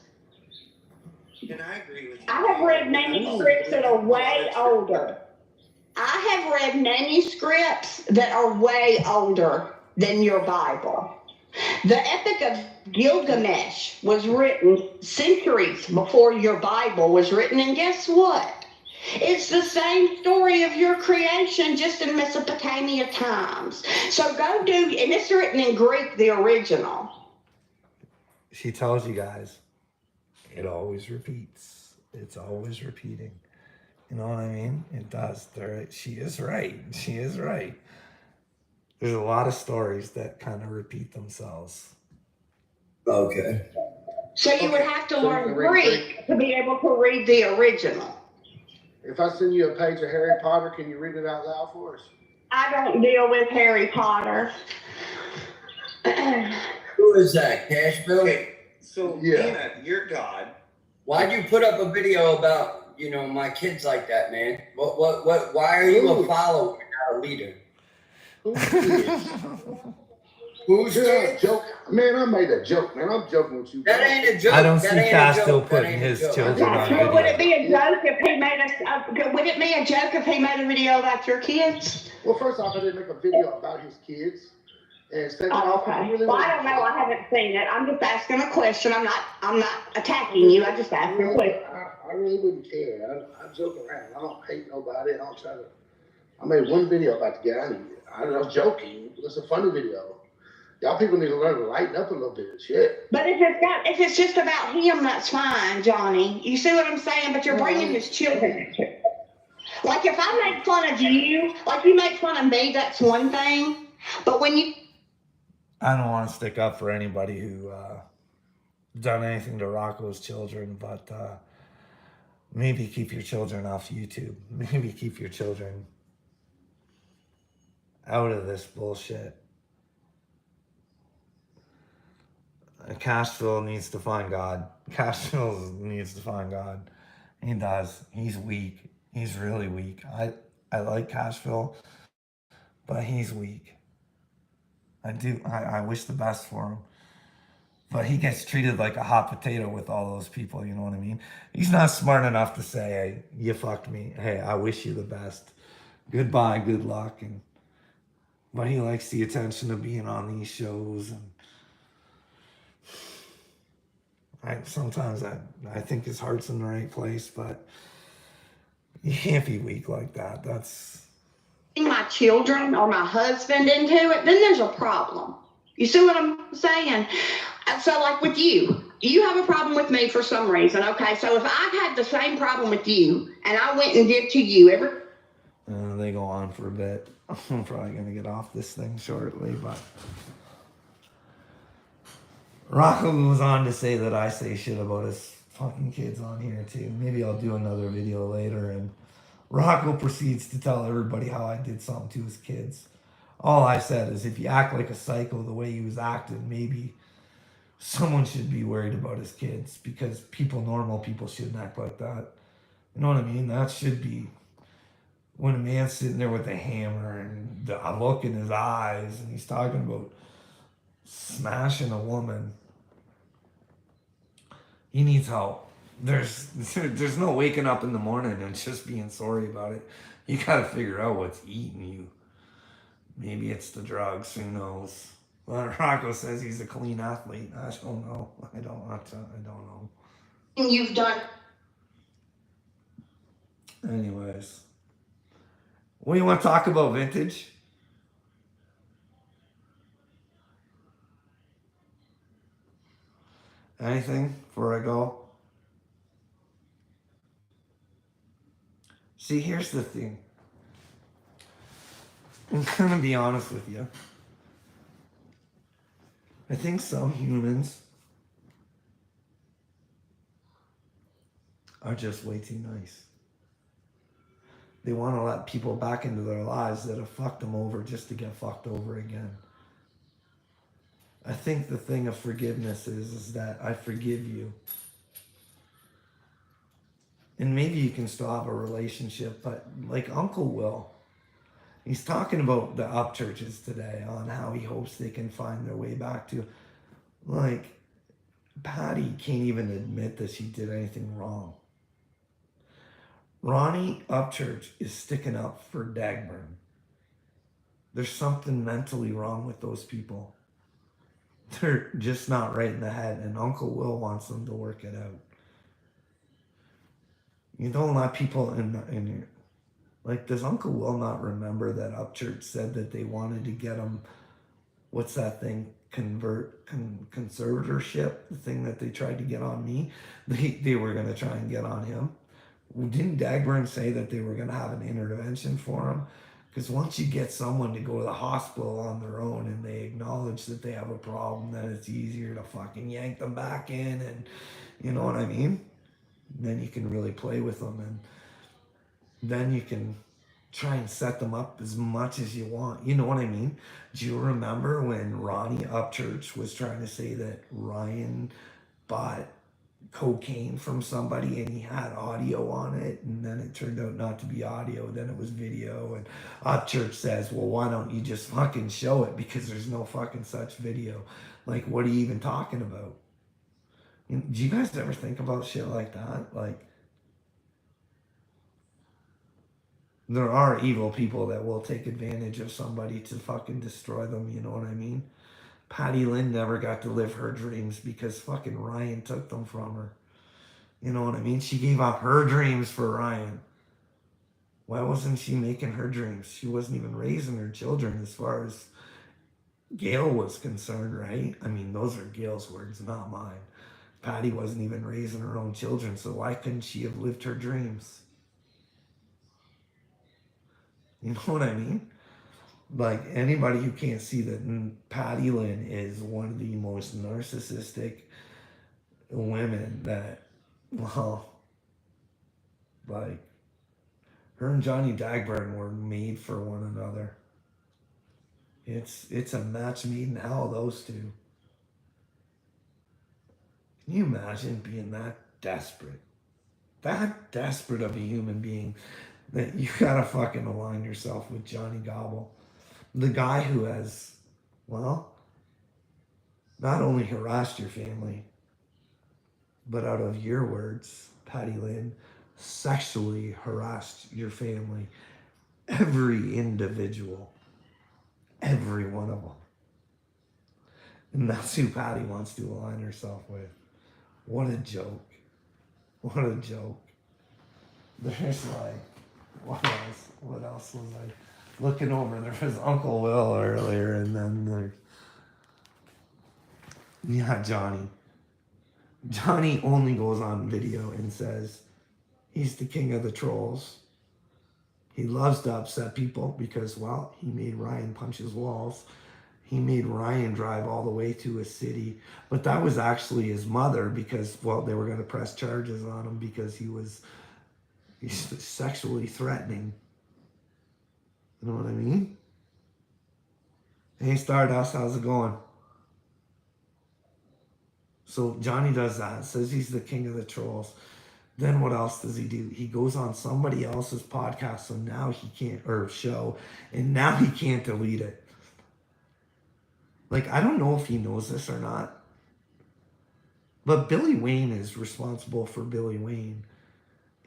[SPEAKER 4] And I agree with you.
[SPEAKER 3] I have read manuscripts that are way older. I have read manuscripts that are way older than your Bible. The Epic of Gilgamesh was written centuries before your Bible was written, and guess what? It's the same story of your creation, just in Mesopotamia times. So go do, and it's written in Greek, the original.
[SPEAKER 1] She tells you guys, it always repeats. It's always repeating. You know what I mean? It does. She is right. She is right. There's a lot of stories that kind of repeat themselves.
[SPEAKER 7] Okay.
[SPEAKER 3] So you would have to
[SPEAKER 6] So you
[SPEAKER 3] learn
[SPEAKER 6] can read
[SPEAKER 3] Greek to be able to read the original.
[SPEAKER 6] If I send you a page of Harry Potter, can you read it out loud for us?
[SPEAKER 3] I don't deal with Harry Potter.
[SPEAKER 7] Who is that? Cashville?
[SPEAKER 4] Okay, so
[SPEAKER 6] Yeah.
[SPEAKER 4] Dana, you're God.
[SPEAKER 7] Why'd you put up a video about, my kids like that, man? Why are you a follower, not a leader? Who's
[SPEAKER 6] Yeah,
[SPEAKER 7] kids?
[SPEAKER 6] joke. Man, I made a joke, man. I'm joking with you.
[SPEAKER 7] That ain't a joke.
[SPEAKER 1] I don't
[SPEAKER 7] That
[SPEAKER 1] see
[SPEAKER 7] ain't a
[SPEAKER 1] Cass
[SPEAKER 7] joke.
[SPEAKER 1] still
[SPEAKER 7] That
[SPEAKER 1] putting
[SPEAKER 7] ain't a
[SPEAKER 1] his
[SPEAKER 7] joke.
[SPEAKER 1] children on
[SPEAKER 3] Well, would
[SPEAKER 1] video.
[SPEAKER 3] it be a joke if he made would it be a joke if he made a video about your kids?
[SPEAKER 6] Well, first off, I didn't make a video about his kids. And second
[SPEAKER 3] Oh,
[SPEAKER 6] off, I
[SPEAKER 3] okay.
[SPEAKER 6] really
[SPEAKER 3] Well, I don't know. I haven't seen it. I'm just asking a question. I'm not attacking you. I just asked a question.
[SPEAKER 6] I really wouldn't care. I joke around. I don't hate nobody. I don't try to. I made one video about the guy. I was joking. It's a funny video. Y'all people need to learn to lighten up a little bit. Shit.
[SPEAKER 3] But if it's just about him, that's fine, Johnny. You see what I'm saying? But you're bringing his children into it. Like if I make fun of you, like you make fun of me, that's one thing. But when you
[SPEAKER 1] I don't want to stick up for anybody who done anything to Rocco's children, but maybe keep your children off YouTube. Maybe keep your children out of this bullshit. Cashville needs to find God. Cashville needs to find God. He does. He's weak. He's really weak. I like Cashville, but he's weak. I do. I wish the best for him. But he gets treated like a hot potato with all those people, you know what I mean? He's not smart enough to say, hey, you fucked me. Hey, I wish you the best. Goodbye, good luck. But he likes the attention of being on these shows. And sometimes I think his heart's in the right place, but you can't be weak like that. That's...
[SPEAKER 3] my children or my husband into it, then there's a problem. You see what I'm saying? So like with you have a problem with me for some reason. Okay, so if I had the same problem with you and I went and did to you
[SPEAKER 1] they go on for a bit. I'm probably going to get off this thing shortly, but Rocco goes on to say that I say shit about his fucking kids on here too. Maybe I'll do another video later, and Rocco proceeds to tell everybody how I did something to his kids. All I said is if you act like a psycho the way he was acting, maybe someone should be worried about his kids, because normal people shouldn't act like that. You know what I mean? That should be when a man's sitting there with a hammer and the look in his eyes and he's talking about smashing a woman. He needs help. There's no waking up in the morning and just being sorry about it. You gotta figure out what's eating you. Maybe it's the drugs, who knows? Well, Rocco says he's a clean athlete. I don't know. I don't know.
[SPEAKER 3] you've done.
[SPEAKER 1] Anyways, What do you want to talk about, vintage? Anything before I go? See, here's the thing. I'm going to be honest with you. I think some humans are just way too nice. They want to let people back into their lives that have fucked them over just to get fucked over again. I think the thing of forgiveness is that I forgive you. And maybe you can still have a relationship, but like Uncle Will, he's talking about the up churches today on how he hopes they can find their way back to. Like, Patty can't even admit that she did anything wrong. Ronnie Upchurch is sticking up for Dagburn. There's something mentally wrong with those people. They're just not right in the head, and Uncle Will wants them to work it out. You don't let people in your... Like, does Uncle Will not remember that Upchurch said that they wanted to get him... What's that thing? Conservatorship? The thing that they tried to get on me? They were going to try and get on him. Didn't Dagburn say that they were going to have an intervention for him? Because once you get someone to go to the hospital on their own and they acknowledge that they have a problem, then it's easier to fucking yank them back in, and you know what I mean? Then you can really play with them, and then you can try and set them up as much as you want. You know what I mean? Do you remember when Ronnie Upchurch was trying to say that Ryan bought cocaine from somebody and he had audio on it, and then it turned out not to be audio, then it was video, and Upchurch says, well, why don't you just fucking show it, because there's no fucking such video. Like, what are you even talking about? Do you guys ever think about shit like that? Like, there are evil people that will take advantage of somebody to fucking destroy them, you know what I mean? Patty Lynn never got to live her dreams because fucking Ryan took them from her. You know what I mean? She gave up her dreams for Ryan. Why wasn't she making her dreams? She wasn't even raising her children as far as Gail was concerned, right? I mean, those are Gail's words, not mine. Patty wasn't even raising her own children, so why couldn't she have lived her dreams? You know what I mean? Like, anybody who can't see that Patty Lynn is one of the most narcissistic women that, well, like, her and Johnny Dagburn were made for one another. It's a match made in hell, those two. Can you imagine being that desperate? That desperate of a human being that you gotta fucking align yourself with Johnny Gobble. The guy who has, well, not only harassed your family, but out of your words, Patty Lynn, sexually harassed your family. Every individual. Every one of them. And that's who Patty wants to align herself with. What a joke. What a joke. There's like, what else? What else was I looking over? There was Uncle Will earlier, and then there's, yeah, Johnny. Johnny only goes on video and says he's the king of the trolls. He loves to upset people because, well, he made Ryan punch his walls. He made Ryan drive all the way to a city. But that was actually his mother because, well, they were going to press charges on him because he's sexually threatening. You know what I mean? Hey, Stardust, how's it going? So Johnny does that, says he's the king of the trolls. Then what else does he do? He goes on somebody else's podcast, so now he can't, or show, and now he can't delete it. Like, I don't know if he knows this or not, but Billy Wayne is responsible for Billy Wayne,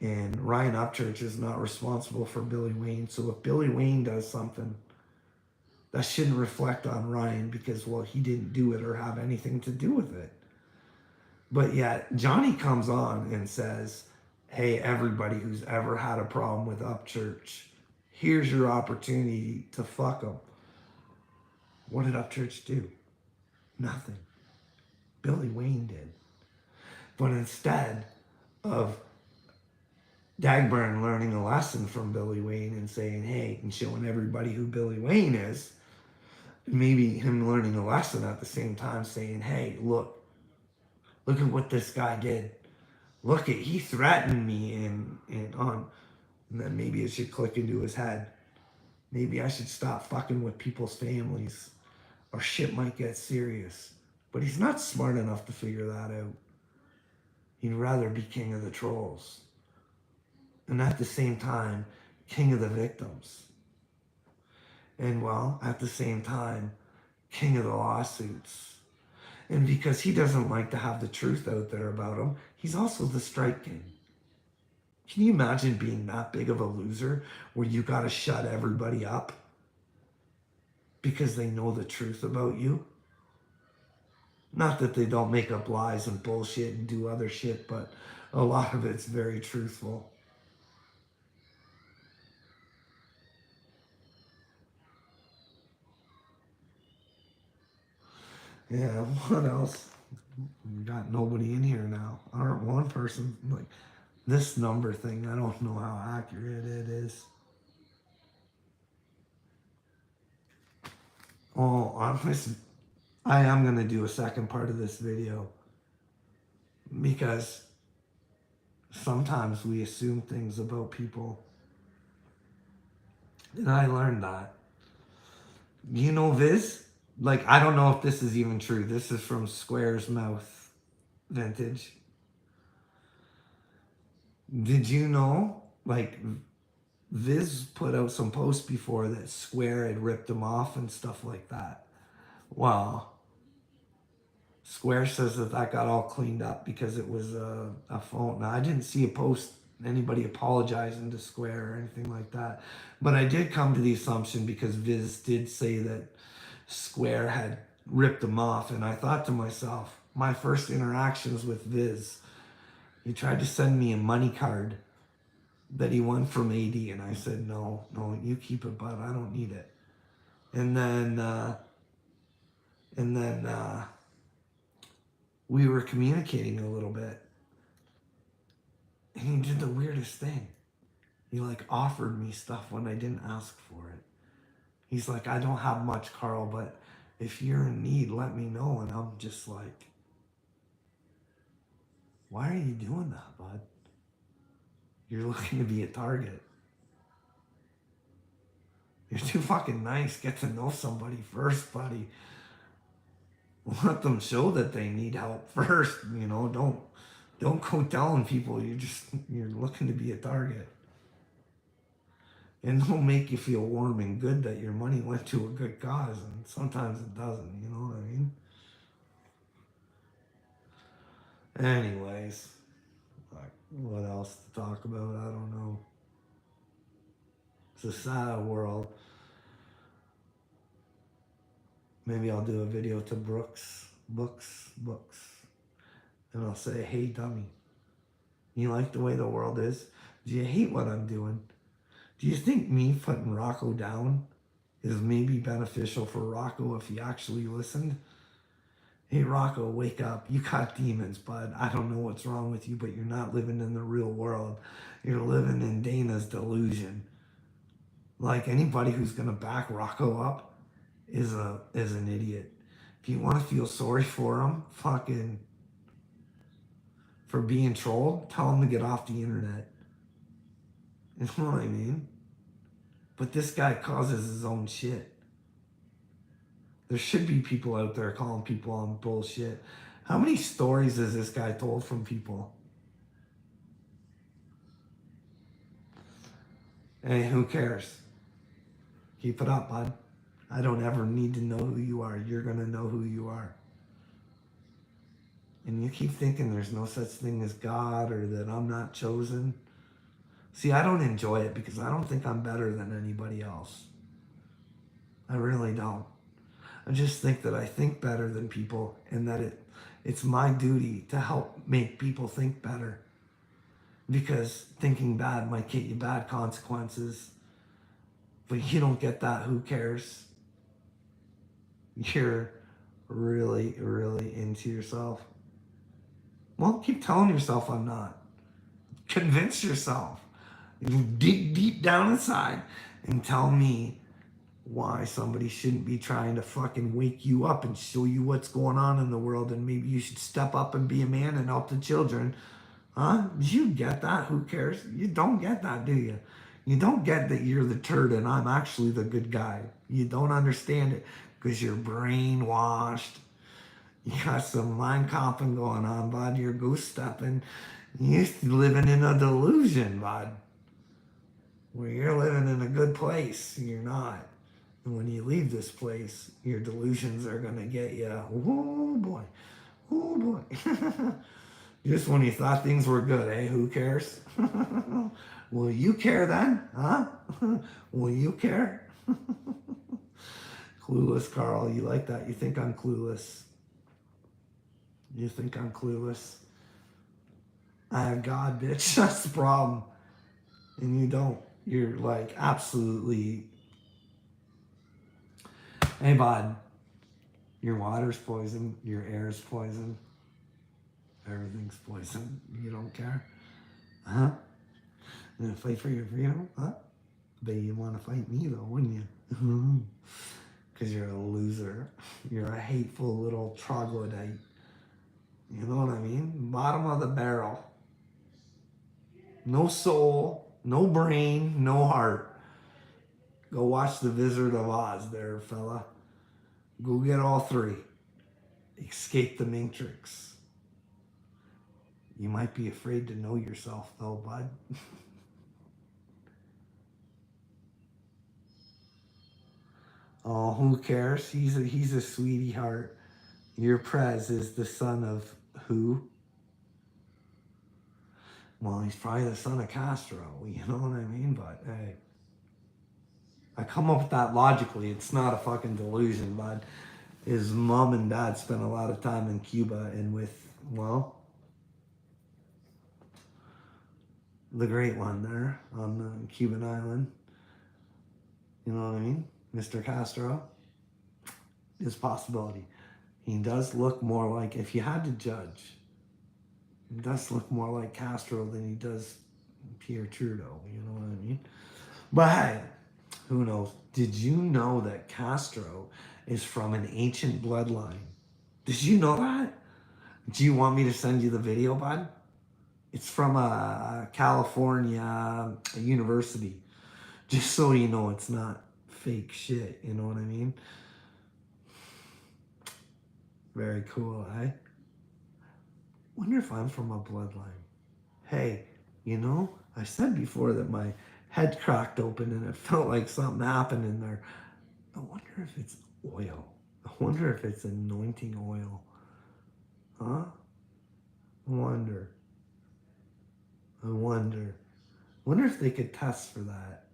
[SPEAKER 1] and Ryan Upchurch is not responsible for Billy Wayne. So if Billy Wayne does something, that shouldn't reflect on Ryan because, well, he didn't do it or have anything to do with it. But yet, Johnny comes on and says, hey, everybody who's ever had a problem with Upchurch, Here's your opportunity to fuck them. What did Upchurch do? Nothing. Billy Wayne did. But instead of Dagburn learning a lesson from Billy Wayne and saying, hey, and showing everybody who Billy Wayne is, maybe him learning a lesson at the same time saying, hey, look at what this guy did. He threatened me and then maybe it should click into his head. Maybe I should stop fucking with people's families or shit might get serious. But he's not smart enough to figure that out. He'd rather be king of the trolls. And at the same time, king of the victims. And well, at the same time, king of the lawsuits. And because he doesn't like to have the truth out there about him, he's also the strike king. Can you imagine being that big of a loser where you got to shut everybody up because they know the truth about you? Not that they don't make up lies and bullshit and do other shit, but a lot of it's very truthful. Yeah, what else? We got nobody in here now. Aren't one person, like, this number thing, I don't know how accurate it is. Oh, I am going to do a second part of this video because sometimes we assume things about people. And I learned that. You know Viz? Like, I don't know if this is even true. This is from Square's Mouth Vintage. Did you know, like, Viz put out some posts before that Square had ripped him off and stuff like that. Well, Square says that got all cleaned up because it was a phone. Now, I didn't see a post, anybody apologizing to Square or anything like that. But I did come to the assumption because Viz did say that Square had ripped him off. And I thought to myself, my first interactions with Viz, he tried to send me a money card that he won from AD, and I said, no, you keep it, bud. I don't need it. And then we were communicating a little bit, and he did the weirdest thing. He like offered me stuff when I didn't ask for it. He's like, I don't have much, Carl, but if you're in need, let me know. And I'm just like, why are you doing that, bud? You're looking to be a target. You're too fucking nice. Get to know somebody first, buddy. Let them show that they need help first. You know, don't go telling people you're looking to be a target. And don't make you feel warm and good that your money went to a good cause. And sometimes it doesn't, you know what I mean? Anyways, like, what else to talk about? I don't know. It's a sad world. Maybe I'll do a video to Books. And I'll say, hey, dummy, you like the way the world is? Do you hate what I'm doing? Do you think me putting Rocco down is maybe beneficial for Rocco if he actually listened? Hey, Rocco, wake up. You got demons, bud. I don't know what's wrong with you, but you're not living in the real world. You're living in Dana's delusion. Like, anybody who's going to back Rocco up is an idiot. If you want to feel sorry for him, fucking, for being trolled, tell him to get off the internet. You know what I mean? But this guy causes his own shit. There should be people out there calling people on bullshit. How many stories has this guy told from people? Hey, who cares? Keep it up, bud. I don't ever need to know who you are. You're going to know who you are. And you keep thinking there's no such thing as God or that I'm not chosen. See, I don't enjoy it because I don't think I'm better than anybody else. I really don't. I just think that I think better than people and that it's my duty to help make people think better. Because thinking bad might get you bad consequences. But you don't get that. Who cares? You're really, really into yourself. Well, keep telling yourself I'm not. Convince yourself. Dig deep down inside and tell me why somebody shouldn't be trying to fucking wake you up and show you what's going on in the world, and maybe you should step up and be a man and help the children. Huh? Do you get that? Who cares? You don't get that, do you? You don't get that you're the turd and I'm actually the good guy. You don't understand it because you're brainwashed. You got some mind comping going on, bud. You're goose stepping. You're living in a delusion, bud. Where you're living in a good place, you're not. And when you leave this place, your delusions are going to get you. Oh, boy. Oh, boy. Just when you thought things were good, eh? Who cares? Will you care then? Huh? Will you care? Clueless, Carl. You like that? You think I'm clueless? You think I'm clueless? I have God, bitch. That's the problem. And you don't. You're like absolutely. Hey, bud. Your water's poison. Your air's poison. Everything's poison. You don't care? Huh? You gonna fight for your freedom? Huh? Bet you want to fight me though, wouldn't you? Because you're a loser. You're a hateful little troglodyte. You know what I mean? Bottom of the barrel. No soul, no brain, no heart. Go watch The Wizard of Oz there, fella. Go get all three. Escape the Matrix. You might be afraid to know yourself though, bud. Oh, who cares? He's a sweetie heart. Your Prez is the son of who? Well, he's probably the son of Castro. You know what I mean? But hey, I come up with that logically. It's not a fucking delusion, bud. His mom and dad spent a lot of time in Cuba and with, well, the great one there on the Cuban island. You know what I mean? Mr. Castro. Is possibility. He does look more like, if you had to judge, he does look more like Castro than he does Pierre Trudeau. You know what I mean? But hey, who knows? Did you know that Castro is from an ancient bloodline? Did you know that? Do you want me to send you the video, bud? It's from a California university. Just so you know it's not fake shit. You know what I mean? Very cool, eh? Wonder if I'm from a bloodline. Hey, you know, I said before that my head cracked open and it felt like something happened in there. I wonder if it's oil. I wonder if it's anointing oil. Huh? I wonder if they could test for that.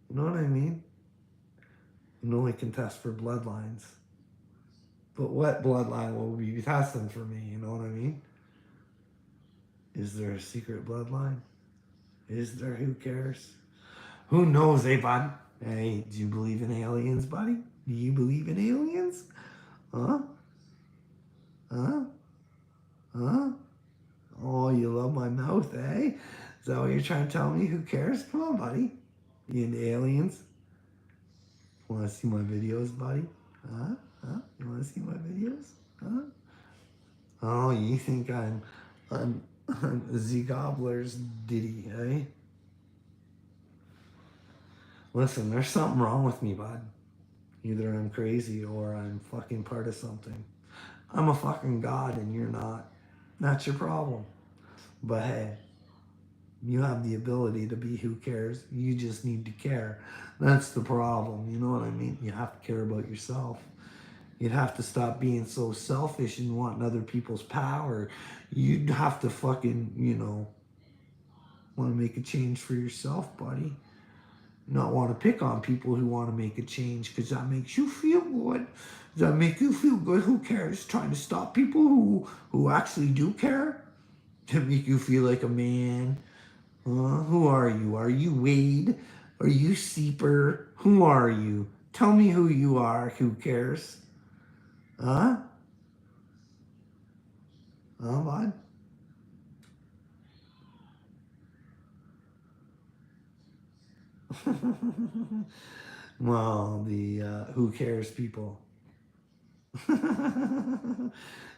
[SPEAKER 1] You know what I mean? You know, they can test for bloodlines. But what bloodline will we be testing for me? You know what I mean? Is there a secret bloodline? Is there? Who cares? Who knows, eh, bud? Hey, do you believe in aliens, buddy? Do you believe in aliens? Huh? Huh? Huh? Oh, you love my mouth, eh? Is that what you're trying to tell me? Who cares? Come on, buddy. You into aliens? Want to see my videos, buddy? Huh? Huh? You want to see my videos? Huh? Oh, you think I'm Z Gobbler's Diddy, eh? Listen, there's something wrong with me, bud. Either I'm crazy or I'm fucking part of something. I'm a fucking god and you're not. That's your problem. But hey, you have the ability to be who cares. You just need to care. That's the problem. You know what I mean? You have to care about yourself. You'd have to stop being so selfish and wanting other people's power. You'd have to fucking, you know, want to make a change for yourself, buddy. Not want to pick on people who want to make a change because that makes you feel good. Does that make you feel good? Who cares? Trying to stop people who actually do care to make you feel like a man. Who are you? Are you Wade? Are you Seeper? Who are you? Tell me who you are. Who cares? Huh? Oh, bud. Well, the who cares people.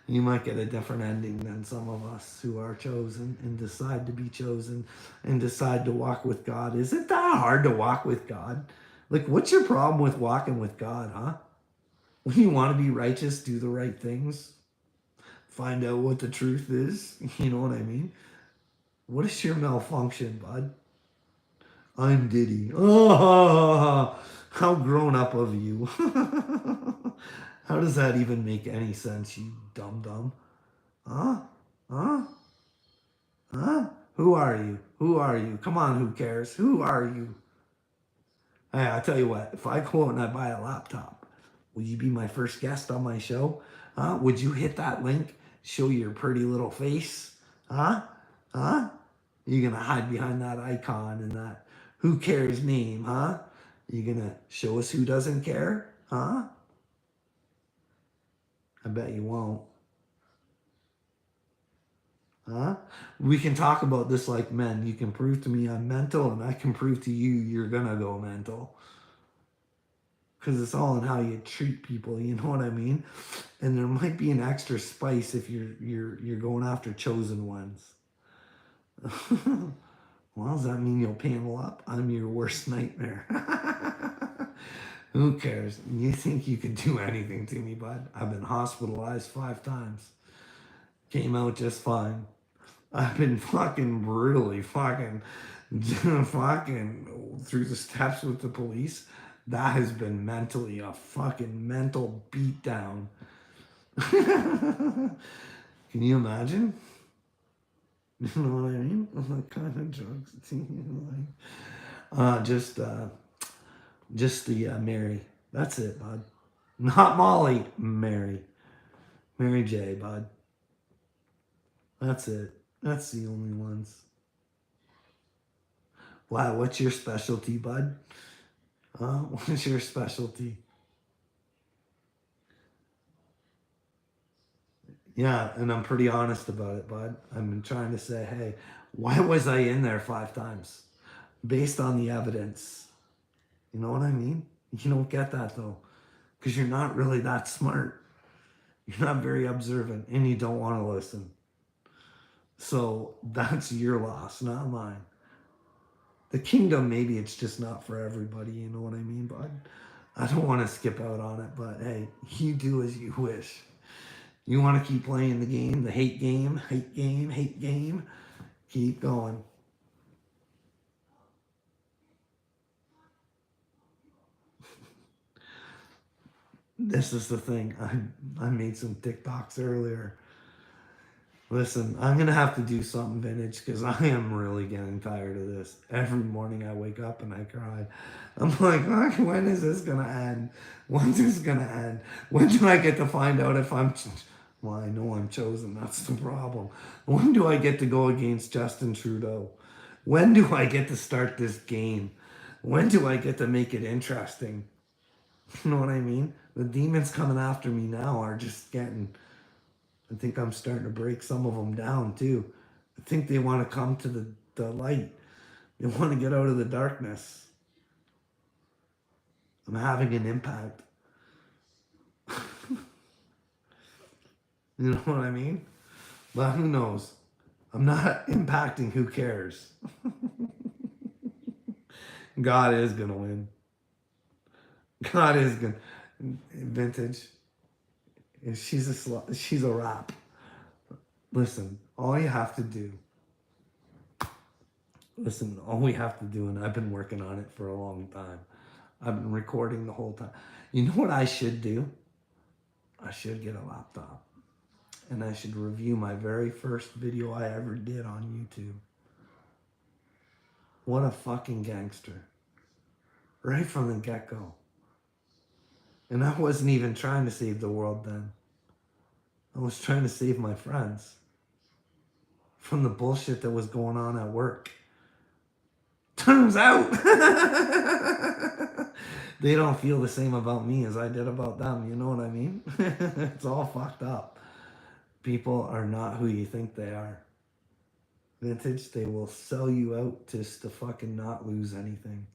[SPEAKER 1] You might get a different ending than some of us who are chosen and decide to be chosen and decide to walk with God. Is it that hard to walk with God? Like, what's your problem with walking with God, huh? When you want to be righteous, do the right things, find out what the truth is. You know what I mean? What is your malfunction, bud? I'm Diddy. Oh, how grown up of you. How does that even make any sense, you dumb? Huh? Huh? Huh? Who are you? Who are you? Come on, who cares? Who are you? Hey, I'll tell you what, if I go out and I buy a laptop, will you be my first guest on my show? Huh? Would you hit that link? Show your pretty little face? Huh? Huh? You're gonna hide behind that icon and that who cares name, huh? You gonna show us who doesn't care? Huh? I bet you won't. Huh? We can talk about this like men. You can prove to me I'm mental, and I can prove to you you're gonna go mental. Because it's all in how you treat people, you know what I mean? And there might be an extra spice if you're going after chosen ones. Well, does that mean you'll panel up? I'm your worst nightmare. Who cares? You think you can do anything to me, bud? I've been hospitalized 5 times. Came out just fine. I've been fucking brutally fucking through the steps with the police. That has been mentally a fucking mental beatdown. Can you imagine? You know what I mean? What kind of drugs? Just the Mary. That's it, bud. Not Molly. Mary. Mary J, bud. That's it. That's the only ones. Wow, what's your specialty, bud? What's your specialty? Yeah, and I'm pretty honest about it, bud. I've been trying to say, hey, why was I in there 5 times? Based on the evidence. You know what I mean? You don't get that, though. Because you're not really that smart. You're not very observant, and you don't want to listen. So that's your loss, not mine. The kingdom, maybe it's just not for everybody, you know what I mean, bud? I don't want to skip out on it, but hey, you do as you wish. You want to keep playing the game, the hate game, keep going. This is the thing. I made some TikToks earlier. Listen, I'm going to have to do something vintage because I am really getting tired of this. Every morning I wake up and I cry. I'm like, when is this going to end? When's this going to end? When do I get to find out if I'm... Well, I know I'm chosen. That's the problem. When do I get to go against Justin Trudeau? When do I get to start this game? When do I get to make it interesting? You know what I mean? The demons coming after me now are just getting... I think I'm starting to break some of them down too. I think they want to come to the light. They want to get out of the darkness. I'm having an impact. You know what I mean? But who knows? I'm not impacting who cares. God is going to win. God is going to... Vintage. She's a rap. Listen, all we have to do, and I've been working on it for a long time. I've been recording the whole time. You know what I should do? I should get a laptop. And I should review my very first video I ever did on YouTube. What a fucking gangster. Right from the get-go. And I wasn't even trying to save the world then. I was trying to save my friends from the bullshit that was going on at work. Turns out they don't feel the same about me as I did about them. You know what I mean? It's all fucked up. People are not who you think they are. Vintage, they will sell you out just to fucking not lose anything.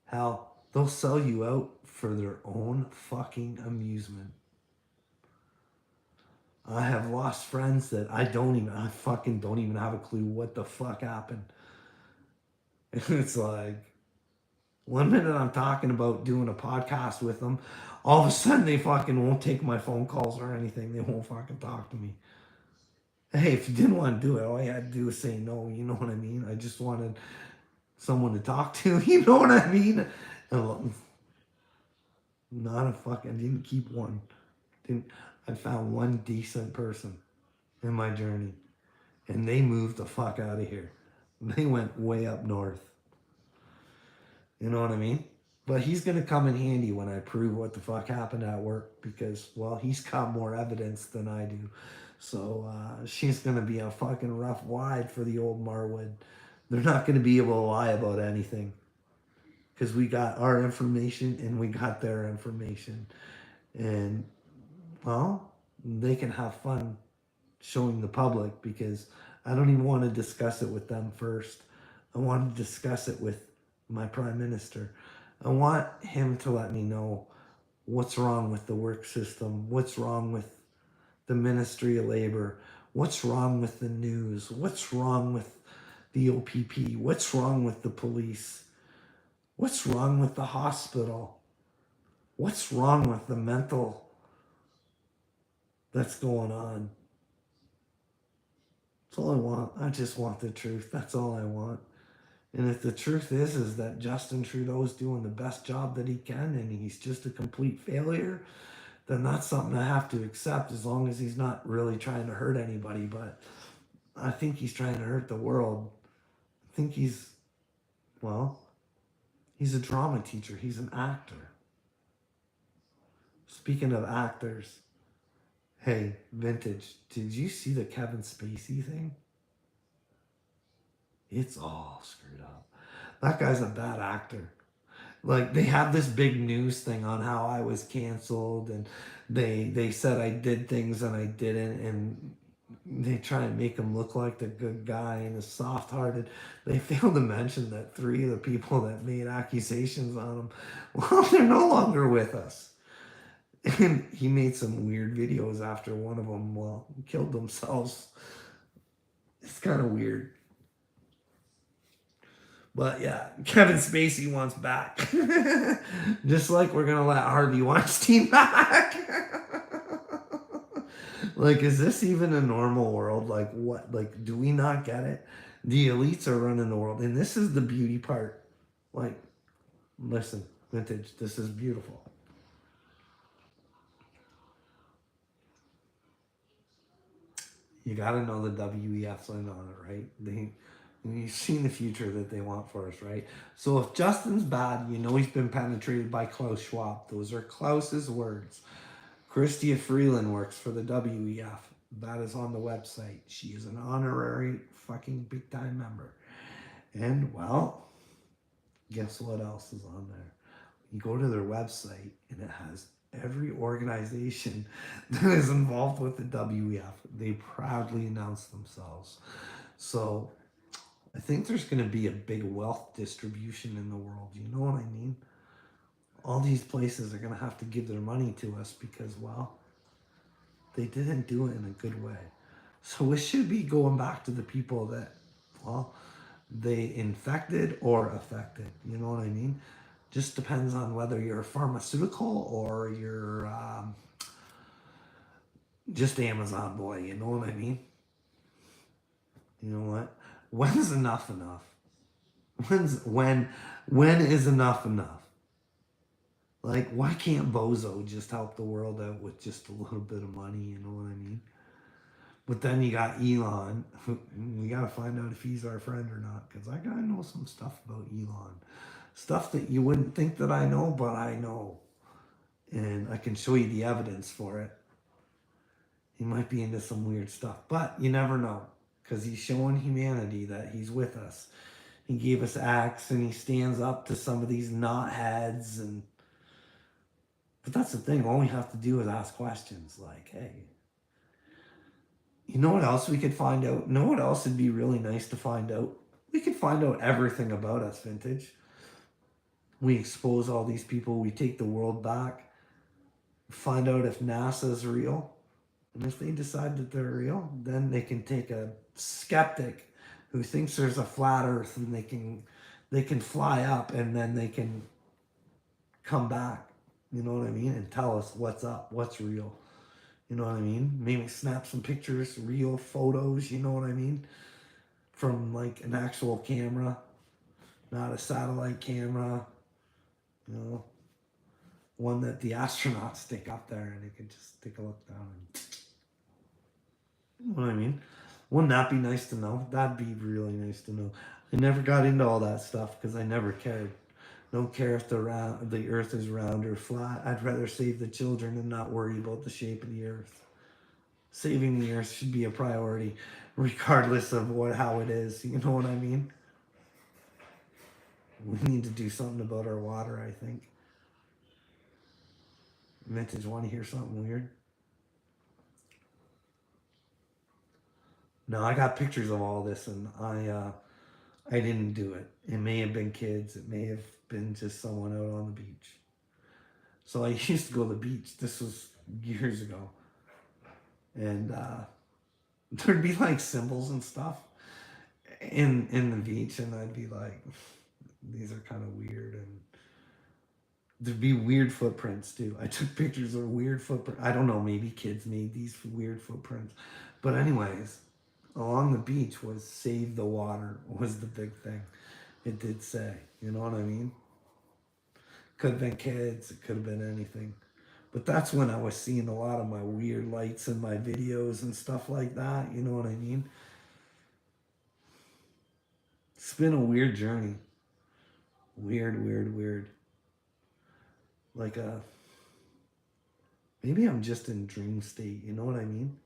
[SPEAKER 1] Hell, they'll sell you out for their own fucking amusement. I have lost friends that I fucking don't even have a clue what the fuck happened. It's like, one minute I'm talking about doing a podcast with them, all of a sudden they fucking won't take my phone calls or anything. They won't fucking talk to me. Hey, if you didn't want to do it, all you had to do was say no. You know what I mean? I just wanted someone to talk to. You know what I mean? Not a fucking, didn't keep one. I found one decent person in my journey, and they moved the fuck out of here. They went way up north. You know what I mean? But he's going to come in handy when I prove what the fuck happened at work, because, well, he's got more evidence than I do. So she's going to be a fucking rough ride for the old Marwood. They're not going to be able to lie about anything, because we got our information and we got their information. And, well, they can have fun showing the public, because I don't even want to discuss it with them first. I want to discuss it with my prime minister. I want him to let me know what's wrong with the work system, what's wrong with the Ministry of Labor, what's wrong with the news, what's wrong with the OPP, what's wrong with the police, what's wrong with the hospital, what's wrong with the mental that's going on. That's all I want. I just want the truth. That's all I want. And if the truth is that Justin Trudeau's doing the best job that he can and he's just a complete failure, then that's something I have to accept, as long as he's not really trying to hurt anybody. But I think he's trying to hurt the world. I think he's a drama teacher. He's an actor. Speaking of actors, hey, Vintage, did you see the Kevin Spacey thing? It's all screwed up. That guy's a bad actor. Like, they have this big news thing on how I was canceled, and they said I did things and I didn't, and they try and make him look like the good guy and the soft-hearted. They fail to mention that 3 of the people that made accusations on him, well, they're no longer with us. And he made some weird videos after one of them, killed themselves. It's kind of weird. But yeah, Kevin Spacey wants back. Just like we're going to let Harvey Weinstein back. Like, is this even a normal world? Like, what? Like, do we not get it? The elites are running the world. And this is the beauty part. Like, listen, Vintage, this is beautiful. You got to know the WEF's in on it, right? You've seen the future that they want for us, right? So if Justin's bad, you know he's been penetrated by Klaus Schwab. Those are Klaus's words. Chrystia Freeland works for the WEF. That is on the website. She is an honorary fucking big time member. And, well, guess what else is on there? You go to their website and it has every organization that is involved with the WEF. They proudly announce themselves. So I think there's going to be a big wealth distribution in the world. You know what I mean? All these places are going to have to give their money to us because, well, they didn't do it in a good way. So it should be going back to the people that, well, they infected or affected. You know what I mean? Just depends on whether you're a pharmaceutical or you're just Amazon boy. You know what I mean? You know what? When's enough enough? When is enough enough? Like, why can't Bozo just help the world out with just a little bit of money? You know what I mean? But then you got Elon. We got to find out if he's our friend or not, because I got to know some stuff about Elon. Stuff that you wouldn't think that I know, but I know. And I can show you the evidence for it. He might be into some weird stuff, but you never know, because he's showing humanity that he's with us. he gave us acts, and he stands up to some of these knotheads. And but that's the thing. All we have to do is ask questions. Like, hey, you know what else we could find out? You know what else would be really nice to find out? We could find out everything about us, Vintage. We expose all these people. We take the world back. Find out if NASA's real. And if they decide that they're real, then they can take a skeptic who thinks there's a flat earth, and they can fly up, and then they can come back. You know what I mean? And tell us what's up, what's real. You know what I mean? Maybe snap some pictures, real photos, you know what I mean? From like an actual camera, not a satellite camera, you know, one that the astronauts stick up there and they can just take a look down and, you know what I mean? Wouldn't that be nice to know? That'd be really nice to know. I never got into all that stuff because I never cared. Don't care if the earth is round or flat. I'd rather save the children and not worry about the shape of the earth. Saving the earth should be a priority, regardless of how it is. You know what I mean? We need to do something about our water, I think. Vintage, want to hear something weird? No, I got pictures of all this, and I didn't do it. It may have been kids. It may have been just someone out on the beach. So I used to go to the beach. This was years ago. And there'd be like symbols and stuff in the beach, and I'd be like, these are kind of weird. And there'd be weird footprints too. I took pictures of weird footprints. I don't know, maybe kids made these weird footprints. But anyways, along the beach was save the water was the big thing. It did say, you know what I mean? Could have been kids, it could have been anything. But that's when I was seeing a lot of my weird lights in my videos and stuff like that, you know what I mean? It's been a weird journey. Weird. Like maybe I'm just in dream state, you know what I mean?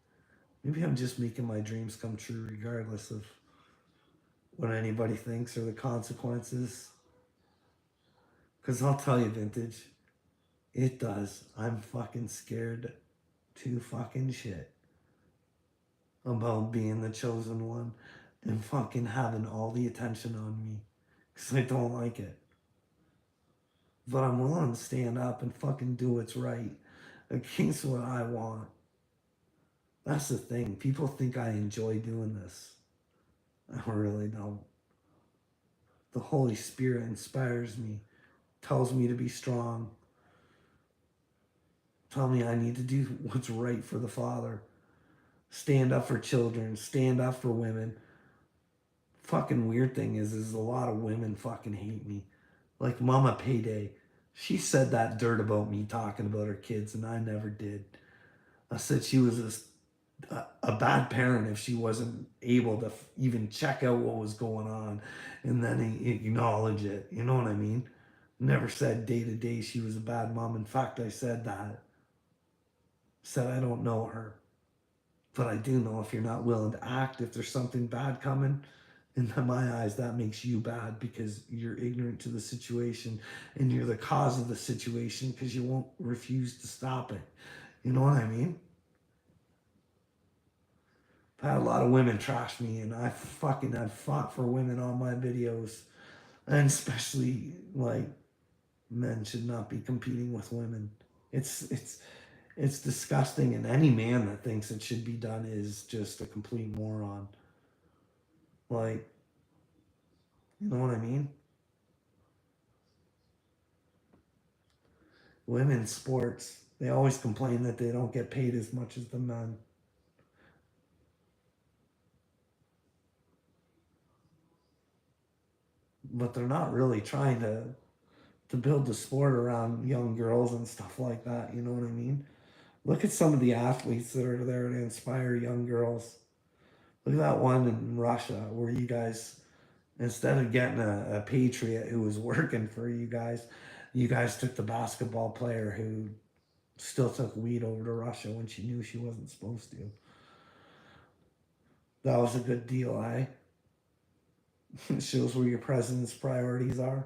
[SPEAKER 1] Maybe I'm just making my dreams come true regardless of what anybody thinks or the consequences. Because I'll tell you, Vintage, it does. I'm fucking scared to fucking shit about being the chosen one and fucking having all the attention on me. Because I don't like it. But I'm willing to stand up and fucking do what's right against what I want. That's the thing. People think I enjoy doing this. I really don't. The Holy Spirit inspires me, tells me to be strong, tell me I need to do what's right for the Father. Stand up for children, stand up for women. Fucking weird thing is a lot of women fucking hate me. Like Mama Payday. She said that dirt about me talking about her kids, and I never did. I said she was a bad parent if she wasn't able to even check out what was going on and then acknowledge it. You know what I mean? Never said day to day she was a bad mom. In fact, I said that. Said I don't know her. But I do know if you're not willing to act, if there's something bad coming, in my eyes, that makes you bad because you're ignorant to the situation and you're the cause of the situation because you won't refuse to stop it. You know what I mean? I've had a lot of women trash me, and I fucking have fought for women on my videos. And especially, like, men should not be competing with women. It's disgusting, and any man that thinks it should be done is just a complete moron. Like, you know what I mean? Women's sports, they always complain that they don't get paid as much as the men. But they're not really trying to build the sport around young girls and stuff like that, you know what I mean? Look at some of the athletes that are there to inspire young girls. Look at that one in Russia where you guys, instead of getting a patriot who was working for you guys took the basketball player who still took weed over to Russia when she knew she wasn't supposed to. That was a good deal, eh? It shows where your president's priorities are.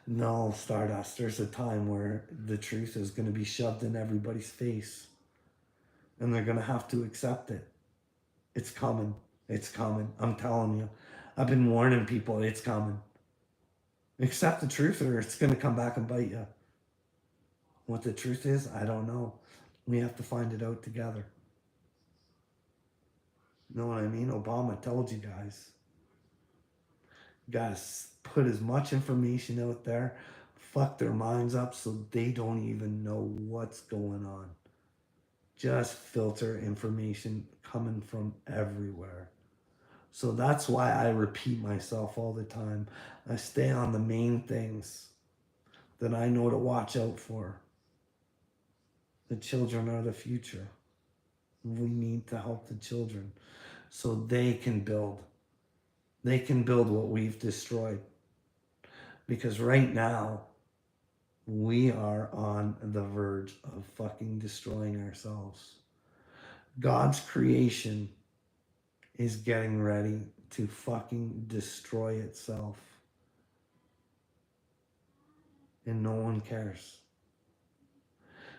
[SPEAKER 1] No, Stardust, there's a time where the truth is going to be shoved in everybody's face. And they're going to have to accept it. It's coming. It's coming. I'm telling you. I've been warning people, it's coming. Accept the truth or it's going to come back and bite you. What the truth is, I don't know. We have to find it out together. Know what I mean? Obama told you guys. You guys put as much information out there, fuck their minds up so they don't even know what's going on. Just filter information coming from everywhere. So that's why I repeat myself all the time. I stay on the main things that I know to watch out for. The children are the future. We need to help the children so they can build. They can build what we've destroyed. Because right now, we are on the verge of fucking destroying ourselves. God's creation is getting ready to fucking destroy itself. And no one cares.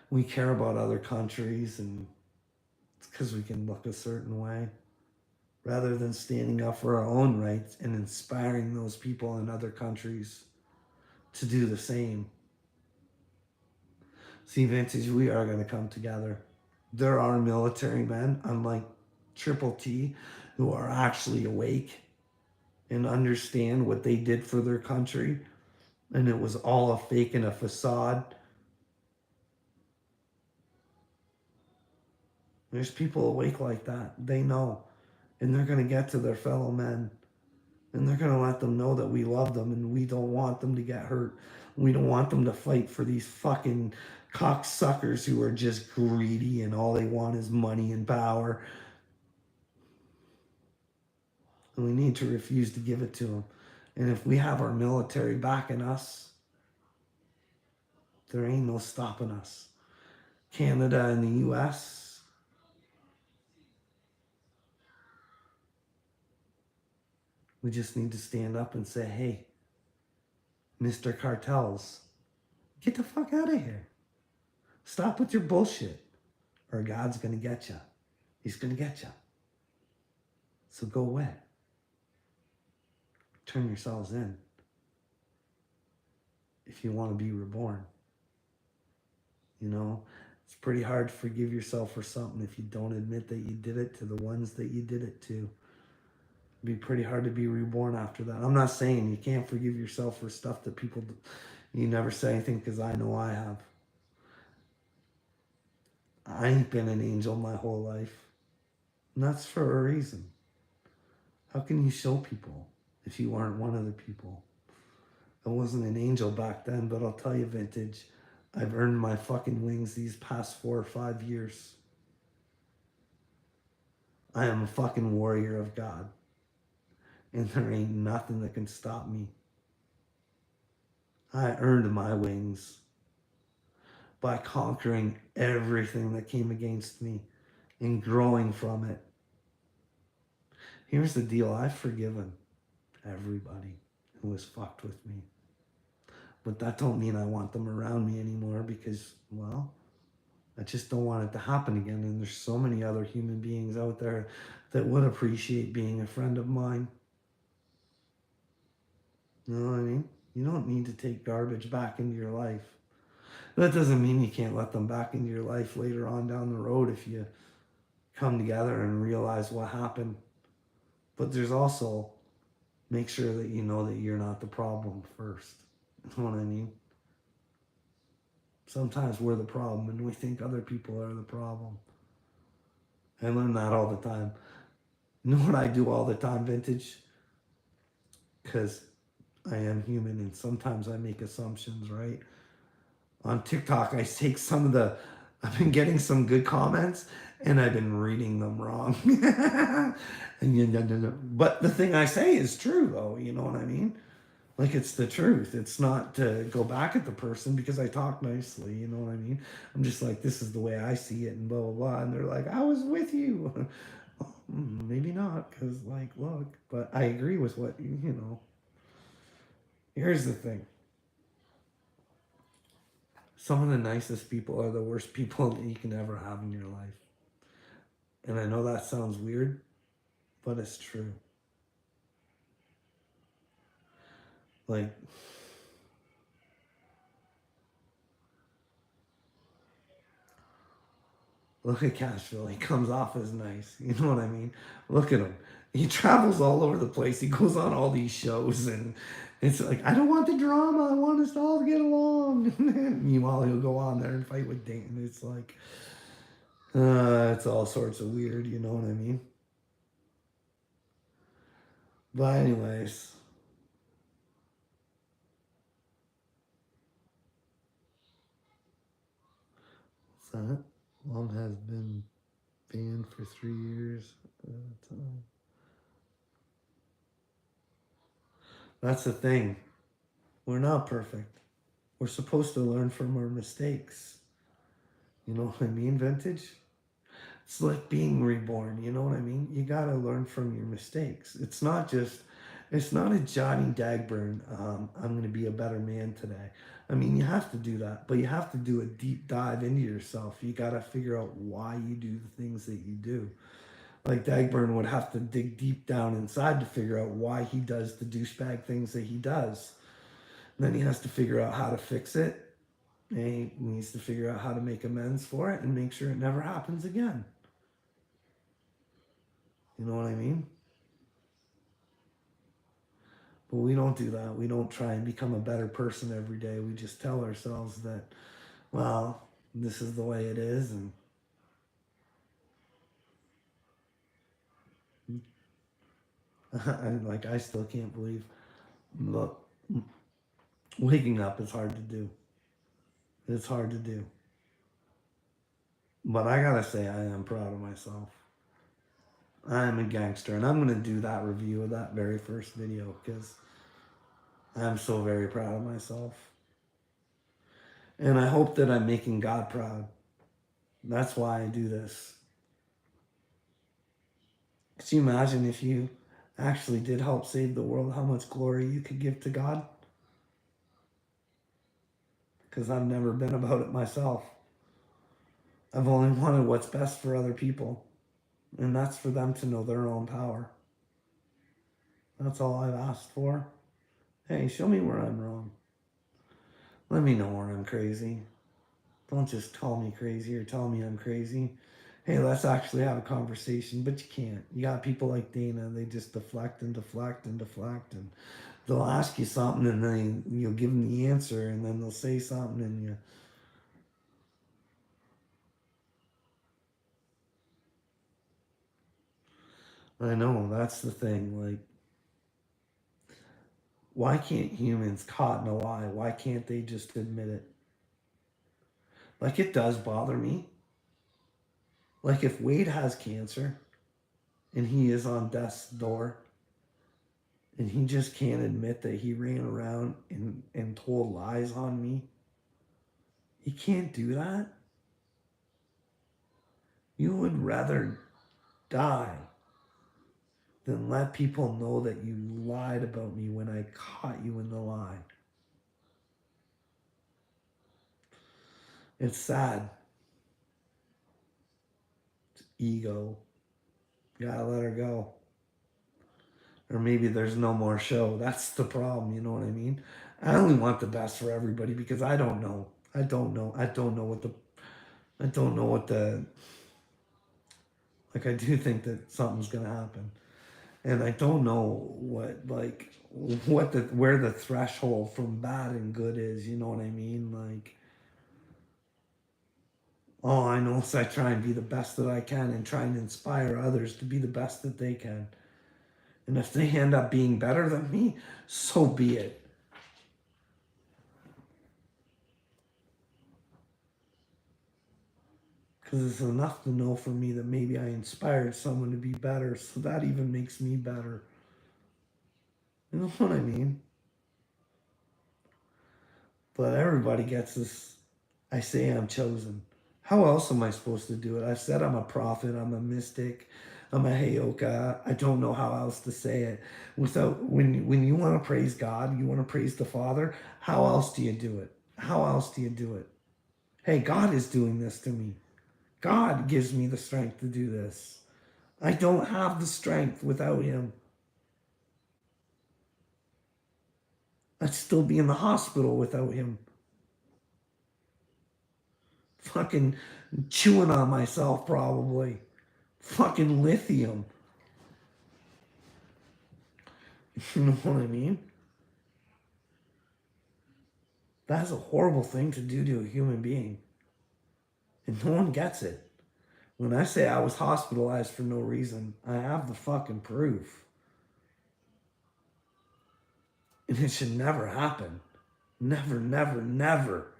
[SPEAKER 1] We care about other countries, and it's because we can look a certain way, rather than standing up for our own rights and inspiring those people in other countries to do the same. See, Vintage, we are going to come together. There are military men, unlike Triple T, who are actually awake and understand what they did for their country, and it was all a fake and a facade. There's people awake like that. They know. And they're going to get to their fellow men. And they're going to let them know that we love them and we don't want them to get hurt. We don't want them to fight for these fucking cocksuckers who are just greedy and all they want is money and power. And we need to refuse to give it to them. And if we have our military backing us, there ain't no stopping us. Canada and the US, we just need to stand up and say, hey, Mr. Cartels, get the fuck out of here. Stop with your bullshit, or God's going to get you. He's going to get you. So go away. Turn yourselves in if you want to be reborn. You know, it's pretty hard to forgive yourself for something if you don't admit that you did it to the ones that you did it to. It'd be pretty hard to be reborn after that. I'm not saying you can't forgive yourself for stuff that people do. You never say anything, because I know I have. I ain't been an angel my whole life. And that's for a reason. How can you show people if you aren't one of the people? I wasn't an angel back then, but I'll tell you, Vintage, I've earned my fucking wings these past 4 or 5 years. I am a fucking warrior of God. And there ain't nothing that can stop me. I earned my wings by conquering everything that came against me and growing from it. Here's the deal. I've forgiven everybody who has fucked with me. But that don't mean I want them around me anymore, because, well, I just don't want it to happen again. And there's so many other human beings out there that would appreciate being a friend of mine. You know what I mean? You don't need to take garbage back into your life. That doesn't mean you can't let them back into your life later on down the road if you come together and realize what happened. But there's also, make sure that you know that you're not the problem first. You know what I mean? Sometimes we're the problem and we think other people are the problem. I learn that all the time. You know what I do all the time, Vintage? Because I am human and sometimes I make assumptions, right? On TikTok, I take some of the, I've been getting some good comments and I've been reading them wrong. But the thing I say is true though, you know what I mean? Like, it's the truth. It's not to go back at the person because I talk nicely, you know what I mean? I'm just like, this is the way I see it, and blah, blah, blah. And they're like, I was with you. Maybe not, because, like, look, but I agree with what you know. Here's the thing. Some of the nicest people are the worst people that you can ever have in your life. And I know that sounds weird, but it's true. Like, look at Cashville. He comes off as nice. You know what I mean? Look at him. He travels all over the place. He goes on all these shows, and it's like, I don't want the drama. I want us all to get along. Meanwhile, he'll go on there and fight with Dayton. It's like, it's all sorts of weird. You know what I mean? But anyways. That Mom has been banned for 3 years. That's the thing. We're not perfect. We're supposed to learn from our mistakes. You know what I mean, Vintage? It's like being reborn. You know what I mean? You got to learn from your mistakes. It's not a Johnny Dagburn, I'm going to be a better man today. I mean, you have to do that, but you have to do a deep dive into yourself. You got to figure out why you do the things that you do. Like Dagburn would have to dig deep down inside to figure out why he does the douchebag things that he does. And then he has to figure out how to fix it. And he needs to figure out how to make amends for it and make sure it never happens again. You know what I mean? But we don't do that. We don't try and become a better person every day. We just tell ourselves that, well, this is the way it is, and I still can't believe, look, waking up is hard to do. It's hard to do. But I gotta say, I am proud of myself. I am a gangster, and I'm gonna do that review of that very first video because I'm so very proud of myself. And I hope that I'm making God proud. That's why I do this. Could you imagine if you actually did help save the world, how much glory you could give to God? Because I've never been about it myself. I've only wanted what's best for other people. And that's for them to know their own power. That's all I've asked for. Hey, show me where I'm wrong. Let me know where I'm crazy. Don't just call me crazy or tell me I'm crazy. Hey, let's actually have a conversation. But you can't. You got people like Dana. They just deflect and deflect and deflect. And they'll ask you something and then you'll give them the answer. And then they'll say something and you... I know, that's the thing. Like, why can't humans caught in a lie? Why can't they just admit it? Like, it does bother me. Like, if Wade has cancer and he is on death's door and he just can't admit that he ran around and told lies on me, he can't do that. You would rather die than let people know that you lied about me when I caught you in the lie. It's sad. It's ego. You gotta let her go. Or maybe there's no more show. That's the problem, you know what I mean? I only want the best for everybody because I don't know. I don't know what the like, I do think that something's gonna happen. And I don't know where the threshold from bad and good is, you know what I mean? Like, all I know is I try and be the best that I can and try and inspire others to be the best that they can. And if they end up being better than me, so be it. Because it's enough to know for me that maybe I inspired someone to be better, so that even makes me better. You know what I mean? But everybody gets this. I say I'm chosen. How else am I supposed to do it? I've said I'm a prophet, I'm a mystic, I'm a Heyoka. I don't know how else to say it. Without when you want to praise God, you want to praise the Father, how else do you do it? How else do you do it? Hey, God is doing this to me. God gives me the strength to do this. I don't have the strength without him. I'd still be in the hospital without him. Fucking chewing on myself, probably. Fucking lithium. You know what I mean? That's a horrible thing to do to a human being. And no one gets it. When I say I was hospitalized for no reason, I have the fucking proof. And it should never happen. Never, never, never.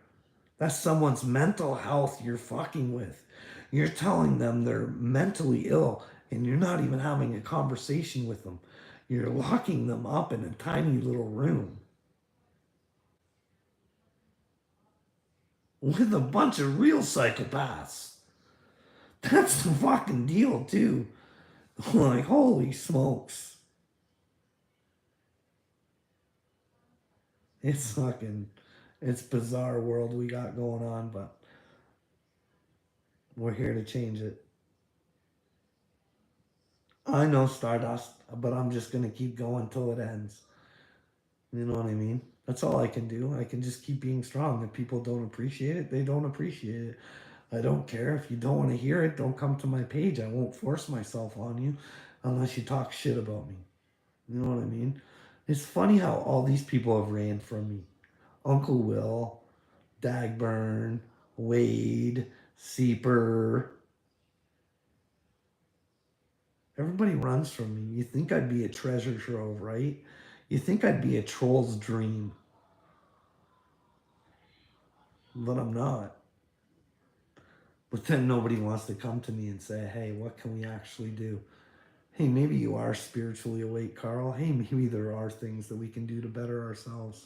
[SPEAKER 1] That's someone's mental health you're fucking with. You're telling them they're mentally ill and you're not even having a conversation with them. You're locking them up in a tiny little room with a bunch of real psychopaths. That's the fucking deal, too. Like, holy smokes. It's bizarre world we got going on, but we're here to change it. I know Stardust, but I'm just going to keep going till it ends. You know what I mean? That's all I can do. I can just keep being strong. If people don't appreciate it, they don't appreciate it. I don't care. If you don't want to hear it, don't come to my page. I won't force myself on you unless you talk shit about me. You know what I mean? It's funny how all these people have ran from me. Uncle Will, Dagburn, Wade, Seeper. Everybody runs from me. You think I'd be a treasure trove, right? You think I'd be a troll's dream. But I'm not. But then nobody wants to come to me and say, hey, what can we actually do? Hey, maybe you are spiritually awake, Carl. Hey, maybe there are things that we can do to better ourselves.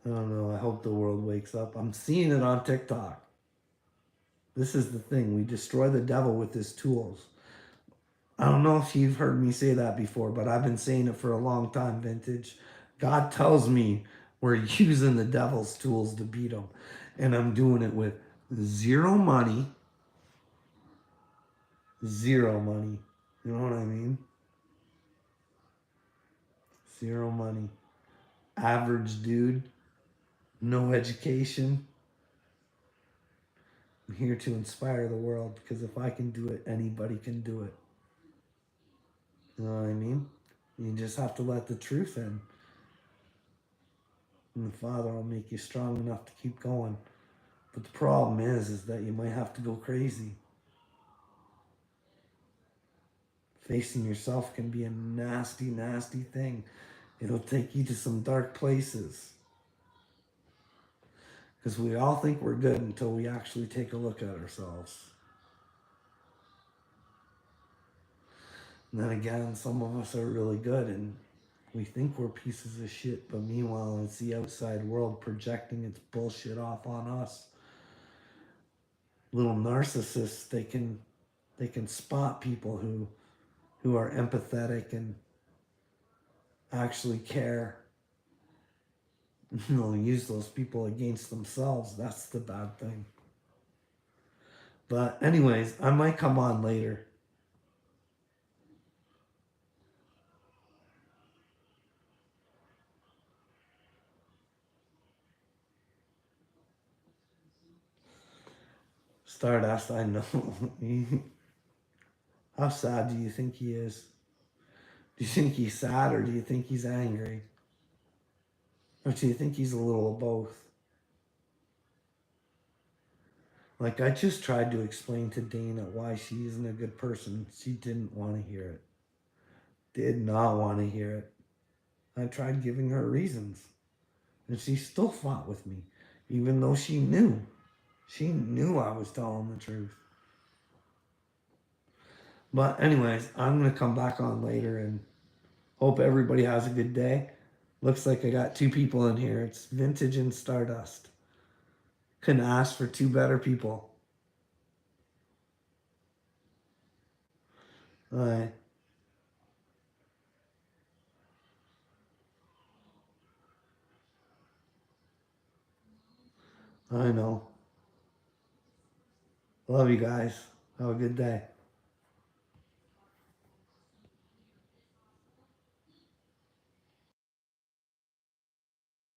[SPEAKER 1] I don't know. I hope the world wakes up. I'm seeing it on TikTok. This is the thing. We destroy the devil with his tools. I don't know if you've heard me say that before, but I've been saying it for a long time, Vintage. God tells me we're using the devil's tools to beat him. And I'm doing it with zero money. Zero money. You know what I mean? Zero money. Average dude. No education. I'm here to inspire the world because if I can do it, anybody can do it. You know what I mean? You just have to let the truth in. And the Father will make you strong enough to keep going. But the problem is that you might have to go crazy. Facing yourself can be a nasty, nasty thing. It'll take you to some dark places. Because we all think we're good until we actually take a look at ourselves. And then again, some of us are really good and we think we're pieces of shit, but meanwhile it's the outside world projecting its bullshit off on us. Little narcissists, they can spot people who are empathetic and actually care. They'll use those people against themselves. That's the bad thing. But anyways, I might come on later. Stardust, I know. How sad do you think he is? Do you think he's sad or do you think he's angry? Or do you think he's a little of both? Like, I just tried to explain to Dana why she isn't a good person. She didn't want to hear it. Did not want to hear it. I tried giving her reasons. And she still fought with me. even though she knew. She knew I was telling the truth. But anyways, I'm gonna come back on later and hope everybody has a good day. Looks like I got 2 people in here. It's Vintage and Stardust. Couldn't ask for 2 better people. Alright. I know. Love you guys. Have a good day.